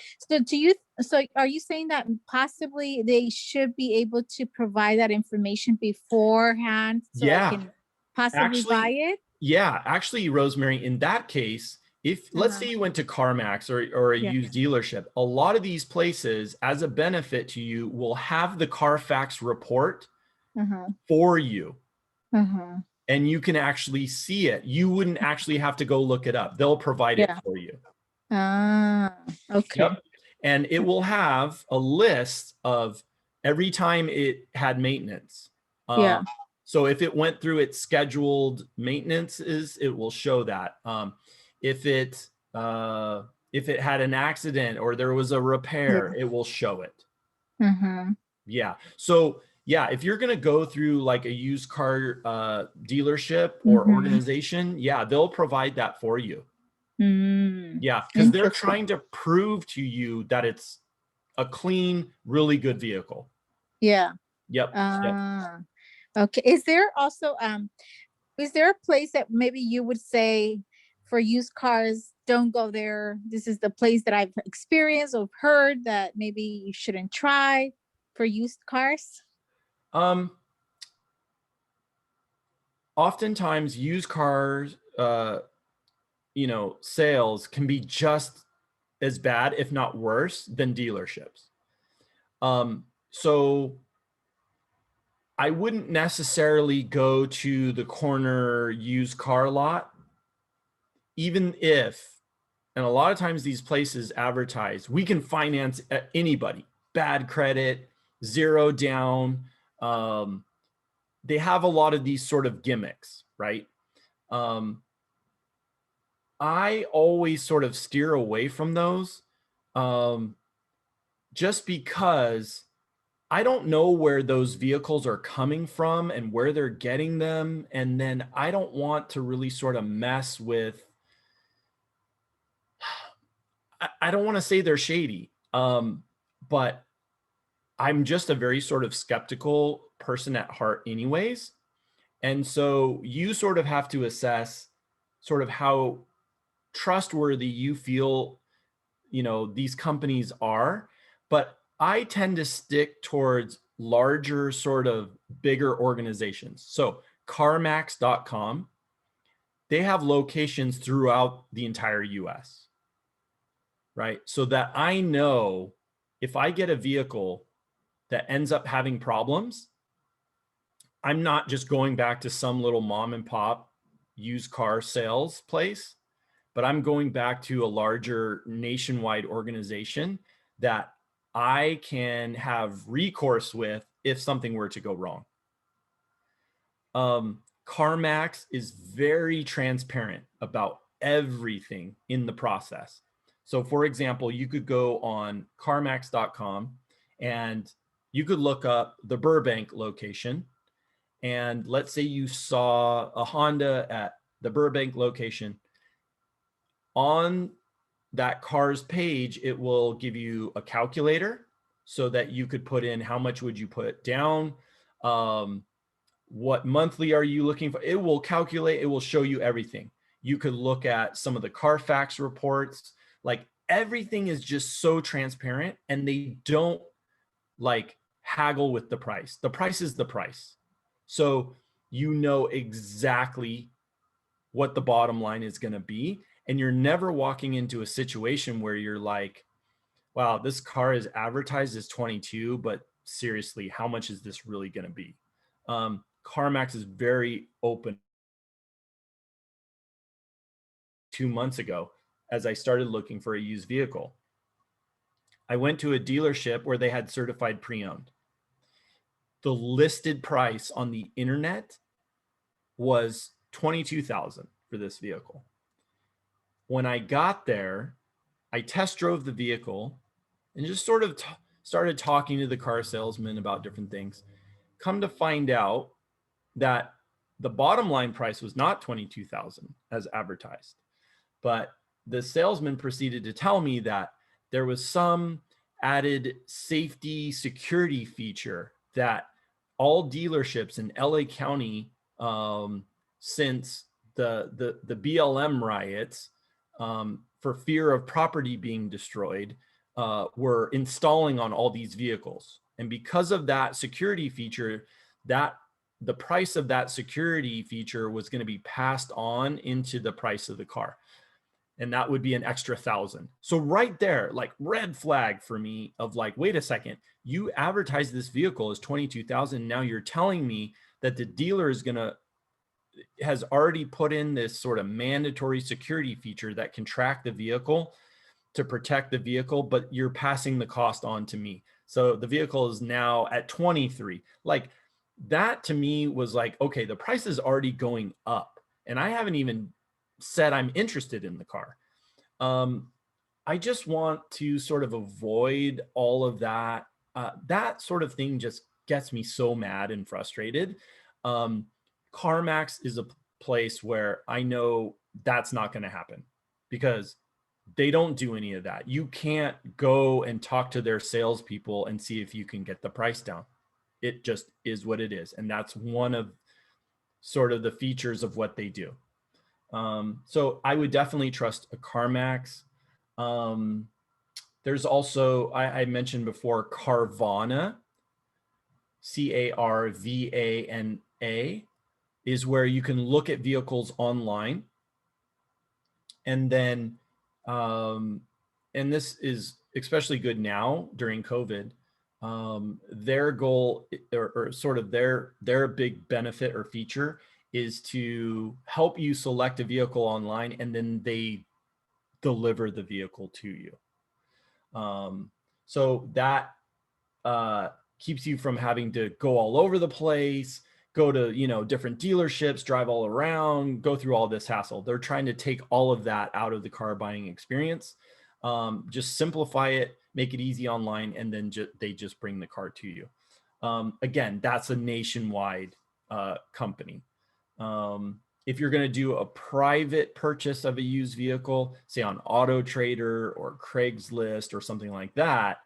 [SPEAKER 2] So are you saying that possibly they should be able to provide that information beforehand so I
[SPEAKER 1] Yeah.
[SPEAKER 2] can possibly buy
[SPEAKER 1] Actually,
[SPEAKER 2] it?
[SPEAKER 1] yeah. Actually, Rosemary, in that case, if let's
[SPEAKER 2] Uh-huh.
[SPEAKER 1] say you went to CarMax or a
[SPEAKER 2] Yeah.
[SPEAKER 1] used dealership, a lot of these places, as a benefit to you, will have the Carfax report
[SPEAKER 2] Uh-huh.
[SPEAKER 1] for you.
[SPEAKER 2] Uh-huh.
[SPEAKER 1] And you can actually see it. You wouldn't actually have to go look it up. They'll provide it
[SPEAKER 2] Yeah.
[SPEAKER 1] for you.
[SPEAKER 2] Ah,
[SPEAKER 1] Yep.
[SPEAKER 2] okay.
[SPEAKER 1] And it will have a list of every time it had maintenance.
[SPEAKER 2] Yeah.
[SPEAKER 1] So if it went through its scheduled maintenances, it will show that. If it had an accident or there was a repair,
[SPEAKER 2] Yeah.
[SPEAKER 1] it will show it.
[SPEAKER 2] Uh-huh.
[SPEAKER 1] Yeah. So yeah, if you're gonna go through like a used car dealership or
[SPEAKER 2] Mm-hmm.
[SPEAKER 1] organization, yeah, they'll provide that for you.
[SPEAKER 2] Mm.
[SPEAKER 1] Yeah, because they're
[SPEAKER 2] Interesting.
[SPEAKER 1] trying to prove to you that it's a clean, really good vehicle.
[SPEAKER 2] Yeah.
[SPEAKER 1] Yep. Yep.
[SPEAKER 2] Ah, okay. Is there a place that maybe you would say for used cars, don't go there? This is the place that I've experienced or heard that maybe you shouldn't try for used cars.
[SPEAKER 1] Um, Oftentimes used cars, sales can be just as bad, if not worse, than dealerships. So I wouldn't necessarily go to the corner used car lot, even if, and a lot of times these places advertise, we can finance anybody, bad credit, zero down. Um, they have a lot of these sort of gimmicks, right? Um, I always sort of steer away from those, um, just because I don't know where those vehicles are coming from and where they're getting them. And then I don't want to really sort of mess with, I don't want to say they're shady, but I'm just a very sort of skeptical person at heart, anyways. And so you sort of have to assess sort of how trustworthy you feel, these companies are. But I tend to stick towards larger, sort of bigger organizations. So CarMax.com, they have locations throughout the entire US, right? So that I know if I get a vehicle that ends up having problems, I'm not just going back to some little mom and pop used car sales place, but I'm going back to a larger nationwide organization that I can have recourse with if something were to go wrong. CarMax is very transparent about everything in the process. So, for example, you could go on CarMax.com and you could look up the Burbank location. And let's say you saw a Honda at the Burbank location. On that car's page, it will give you a calculator so that you could put in how much would you put down, what monthly are you looking for. It will calculate, it will show you everything. You could look at some of the Carfax reports. Like everything is just so transparent, and they don't like haggle with the price. The price is the price. So you know exactly what the bottom line is going to be. And you're never walking into a situation where you're like, wow, this car is advertised as 22, but seriously, how much is this really going to be? CarMax is very open. 2 months ago, as I started looking for a used vehicle, I went to a dealership where they had certified pre-owned. The listed price on the internet was 22,000 for this vehicle. When I got there, I test drove the vehicle and just sort of started talking to the car salesman about different things. Come to find out that the bottom line price was not 22,000 as advertised, but the salesman proceeded to tell me that there was some added safety security feature that all dealerships in LA County, since the BLM riots, for fear of property being destroyed, were installing on all these vehicles. And because of that security feature, that the price of that security feature was going to be passed on into the price of the car. And that would be an extra $1,000. So right there, like red flag for me of like, wait a second, you advertise this vehicle as 22,000. Now you're telling me that the dealer has already put in this sort of mandatory security feature that can track the vehicle to protect the vehicle, but you're passing the cost on to me. So the vehicle is now at 23. Like that to me was like, okay, the price is already going up and I haven't even said I'm interested in the car. I just want to sort of avoid all of that. That sort of thing just gets me so mad and frustrated. CarMax is a place where I know that's not going to happen because they don't do any of that. You can't go and talk to their salespeople and see if you can get the price down. It just is what it is. And that's one of sort of the features of what they do. So I would definitely trust a CarMax. There's also, I mentioned before, Carvana, Carvana, is where you can look at vehicles online. And then, and this is especially good now during COVID, their goal or sort of their big benefit or feature is to help you select a vehicle online and then they deliver the vehicle to you. So that keeps you from having to go all over the place, go to, different dealerships, drive all around, go through all this hassle. They're trying to take all of that out of the car buying experience. Just simplify it, make it easy online, and then they just bring the car to you. Again, that's a nationwide company. If you're going to do a private purchase of a used vehicle, say on Auto Trader or Craigslist or something like that,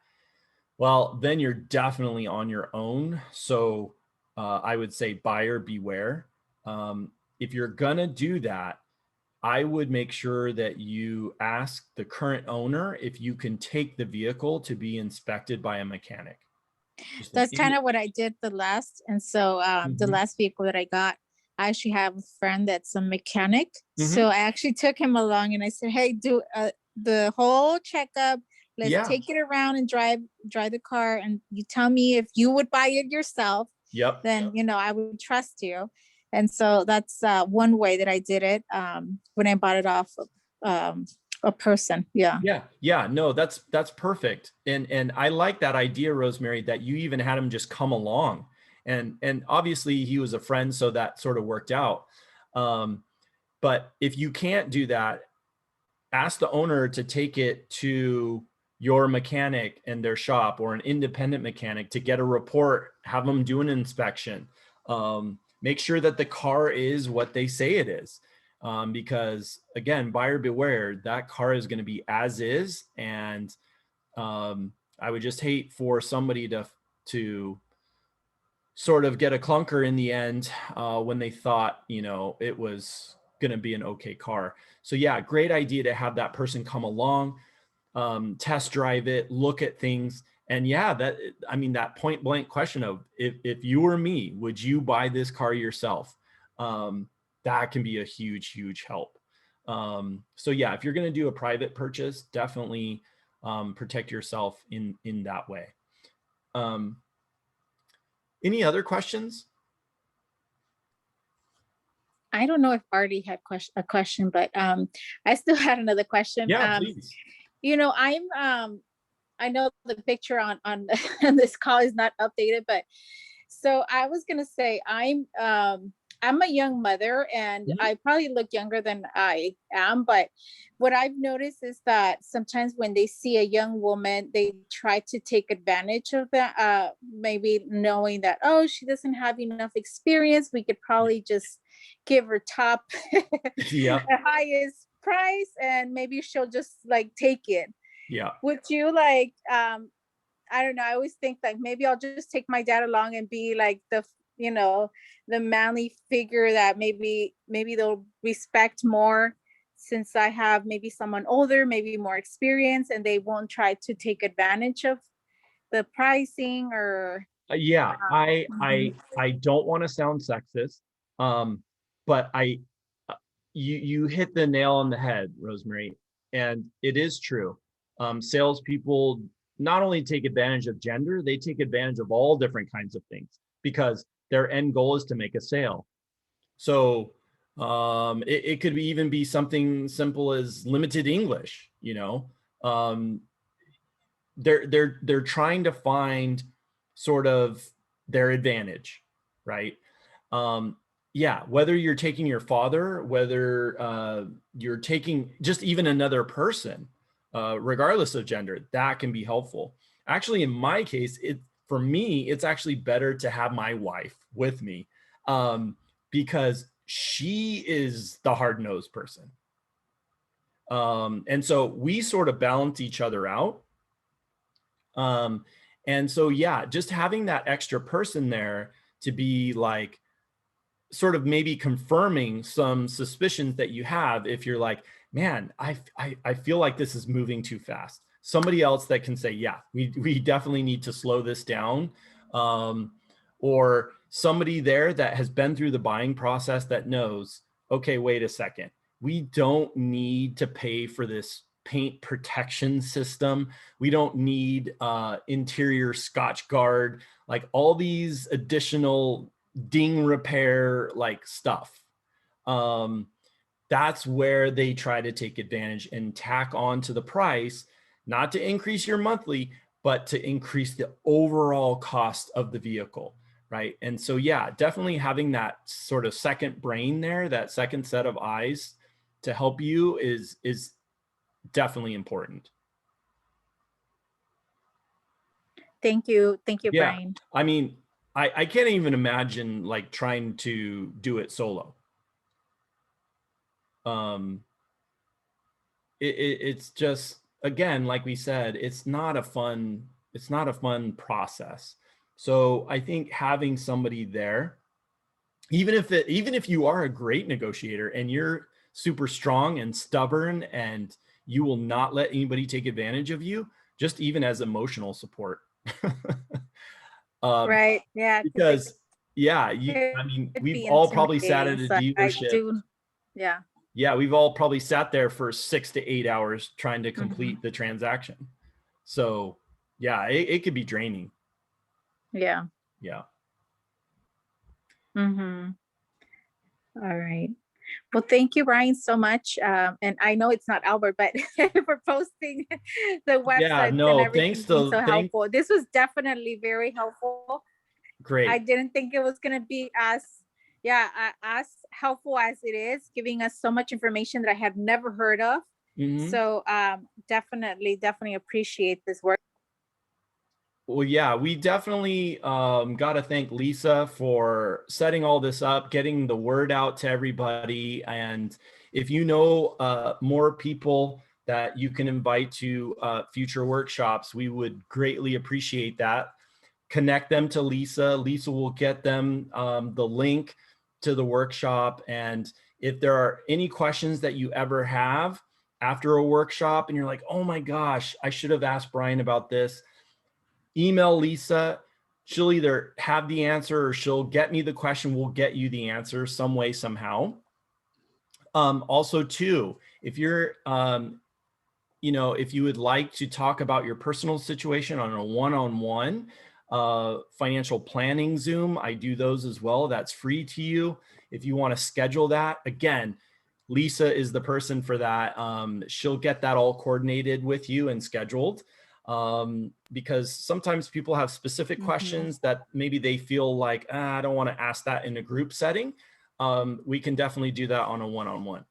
[SPEAKER 1] well, then you're definitely on your own. So I would say buyer beware. If you're going to do that, I would make sure that you ask the current owner if you can take the vehicle to be inspected by a mechanic.
[SPEAKER 2] That's kind of what I did the last. And so the last vehicle that I got, I actually have a friend that's a mechanic. So I actually took him along and I said, hey, do the whole checkup. Let's take it around and drive the car. And you tell me if you would buy it yourself.
[SPEAKER 1] Yep.
[SPEAKER 2] Then, I would trust you. And so that's one way that I did it when I bought it off a person. Yeah.
[SPEAKER 1] No, that's perfect. And I like that idea, Rosemary, that you even had him just come along. And obviously he was a friend, so that sort of worked out. But if you can't do that, ask the owner to take it to your mechanic and their shop or an independent mechanic to get a report, have them do an inspection. Make sure that the car is what they say it is. Because again, buyer beware, that car is going to be as is. And I would just hate for somebody to sort of get a clunker in the end when they thought, it was going to be an okay car. So yeah, great idea to have that person come along, test drive it, look at things. And yeah, that point blank question of if you were me, would you buy this car yourself? That can be a huge, huge help. So yeah, if you're going to do a private purchase, definitely protect yourself in that way. Any other questions?
[SPEAKER 2] I don't know if Artie had a question, but I still had another question.
[SPEAKER 1] Yeah, please.
[SPEAKER 2] I know the picture on this call is not updated, but so I was gonna say I'm a young mother and I probably look younger than I am, but what I've noticed is that sometimes when they see a young woman, they try to take advantage of that, maybe knowing that, oh, she doesn't have enough experience. We could probably just give her top, the highest price and maybe she'll just like take it.
[SPEAKER 1] Yeah.
[SPEAKER 2] Would you like, I don't know, I always think like maybe I'll just take my dad along and be like the, you know, the manly figure that maybe they'll respect more, since I have maybe someone older, maybe more experience, and they won't try to take advantage of the pricing or
[SPEAKER 1] Yeah,
[SPEAKER 2] mhm.
[SPEAKER 1] I don't want to sound sexist, but uh, you hit the nail on the head, Rosemary, and it is true. Salespeople not only take advantage of gender, they take advantage of all different kinds of things because their end goal is to make a sale. So it could even be something simple as limited English, you know. Um, they're trying to find sort of their advantage, right? um yeah, whether you're taking your father, whether you're taking just even another person, regardless of gender, that can be helpful. Actually, in my case, it for me it's actually better to have my wife with me, because she is the hard-nosed person, and so we sort of balance each other out. And so, yeah, just having that extra person there to be like, sort of maybe confirming some suspicions that you have. If you're like, man, I feel like this is moving too fast. Somebody else that can say, yeah, we definitely need to slow this down. Um, or somebody there that has been through the buying process that knows, okay, wait a second. We don't need to pay for this paint protection system. We don't need interior Scotch guard, like all these additional ding repair like stuff. Um, that's where they try to take advantage and tack on to the price, not to increase your monthly, but to increase the overall cost of the vehicle, right? And so, yeah, definitely having that sort of second brain there, that second set of eyes to help you is definitely important.
[SPEAKER 2] Thank you,
[SPEAKER 1] Yeah,
[SPEAKER 2] Brian.
[SPEAKER 1] I mean, I can't even imagine like trying to do it solo. um it's just, again, like we said, it's not a fun process. So I think having somebody there, even if you are a great negotiator and you're super strong and stubborn and you will not let anybody take advantage of you, just even as emotional support. um
[SPEAKER 2] Right. Yeah, because it
[SPEAKER 1] because yeah, I mean,
[SPEAKER 2] could
[SPEAKER 1] we've
[SPEAKER 2] be
[SPEAKER 1] all probably sat
[SPEAKER 2] intimidating.
[SPEAKER 1] at a
[SPEAKER 2] So I
[SPEAKER 1] dealership.
[SPEAKER 2] do, yeah.
[SPEAKER 1] Yeah, we've all probably sat there for 6 to 8 hours trying to
[SPEAKER 2] Hmm.
[SPEAKER 1] complete the transaction. So yeah, it could be draining.
[SPEAKER 2] Yeah.
[SPEAKER 1] Yeah.
[SPEAKER 2] Hmm. All right. Well, thank you, Brian, so much. And I know it's not Albert, but for posting the
[SPEAKER 1] Yeah,
[SPEAKER 2] websites and
[SPEAKER 1] no,
[SPEAKER 2] everything, being so
[SPEAKER 1] thank
[SPEAKER 2] helpful. This was definitely very helpful. I
[SPEAKER 1] great.
[SPEAKER 2] didn't think it was going to be as, yeah, as helpful as it is, giving us so much information that I had never heard of.
[SPEAKER 1] Hmm.
[SPEAKER 2] So definitely appreciate this work.
[SPEAKER 1] Well, yeah, we definitely got to thank Lisa for setting all this up, getting the word out to everybody. And if you know more people that you can invite to future workshops, we would greatly appreciate that. Connect them to Lisa. Lisa will get them the link to the workshop. And if there are any questions that you ever have after a workshop and you're like, oh my gosh, I should have asked Brian about this, email Lisa. She'll either have the answer or she'll get me the question. We'll get you the answer some way, somehow. Also, too, if you're, if you would like to talk about your personal situation on a one-on-one financial planning Zoom, I do those as well. That's free to you. If you want to schedule that, again, Lisa is the person for that. She'll get that all coordinated with you and scheduled, because sometimes people have specific
[SPEAKER 2] Mm-hmm.
[SPEAKER 1] questions that maybe they feel like, I don't want to ask that in a group setting. We can definitely do that on a one-on-one.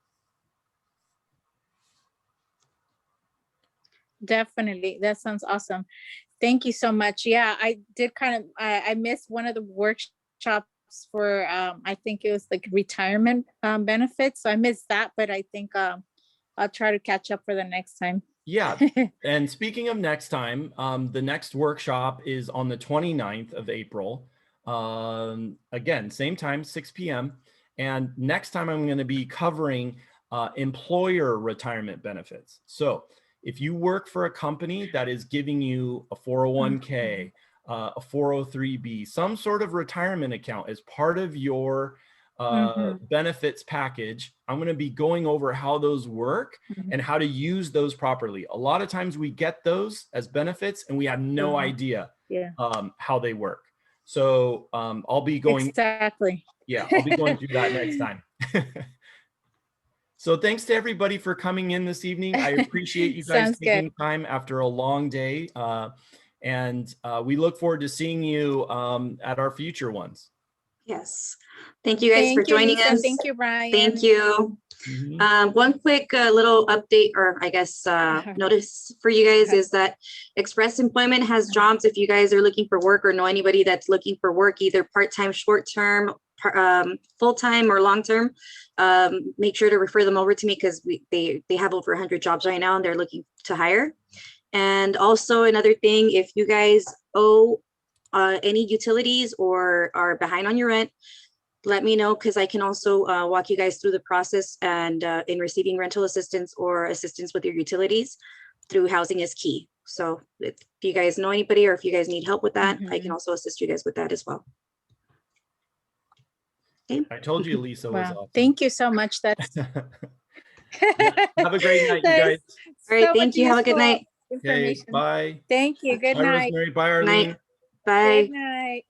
[SPEAKER 2] Definitely. That sounds awesome. Thank you so much. Yeah, I did kind of, I missed one of the workshops for, I think it was like retirement benefits. So I missed that, but I think I'll try to catch up for the next time.
[SPEAKER 1] Yeah. And speaking of next time, the next workshop is on the 29th of April. Again, same time, 6 p.m. And next time I'm going to be covering employer retirement benefits. So if you work for a company that is giving you a 401k, a 403b, some sort of retirement account as part of your benefits package, I'm going to be going over how those work and how to use those properly. A lot of times we get those as benefits and we have no idea how they work. So I'll be going
[SPEAKER 2] exactly.
[SPEAKER 1] Yeah, I'll be going through that next time. So thanks to everybody for coming in this evening. I appreciate you guys taking time after a long day. And we look forward to seeing you at our future ones.
[SPEAKER 3] Yes. Thank you guys for joining us.
[SPEAKER 2] Thank you, Brian.
[SPEAKER 3] Thank you. One quick little update, or I guess notice for you guys is that Express Employment has jobs if you guys are looking for work or know anybody that's looking for work, either part-time, short-term, full-time or long-term. Make sure to refer them over to me because they have over 100 jobs right now and they're looking to hire. And also another thing, if you guys owe any utilities or are behind on your rent, let me know because I can also walk you guys through the process and in receiving rental assistance or assistance with your utilities through Housing is Key. So if you guys know anybody or if you guys need help with that, I can also assist you guys with that as well. Okay.
[SPEAKER 1] I told you Lisa was awesome.
[SPEAKER 2] Thank you so much. That's
[SPEAKER 1] have a great night, you guys.
[SPEAKER 3] All right, thank you. Have a good night.
[SPEAKER 1] Okay, bye.
[SPEAKER 2] Thank you. Good
[SPEAKER 1] Bye,
[SPEAKER 2] night.
[SPEAKER 1] Rosemary. Bye, Arlene.
[SPEAKER 3] Bye.
[SPEAKER 2] Good night.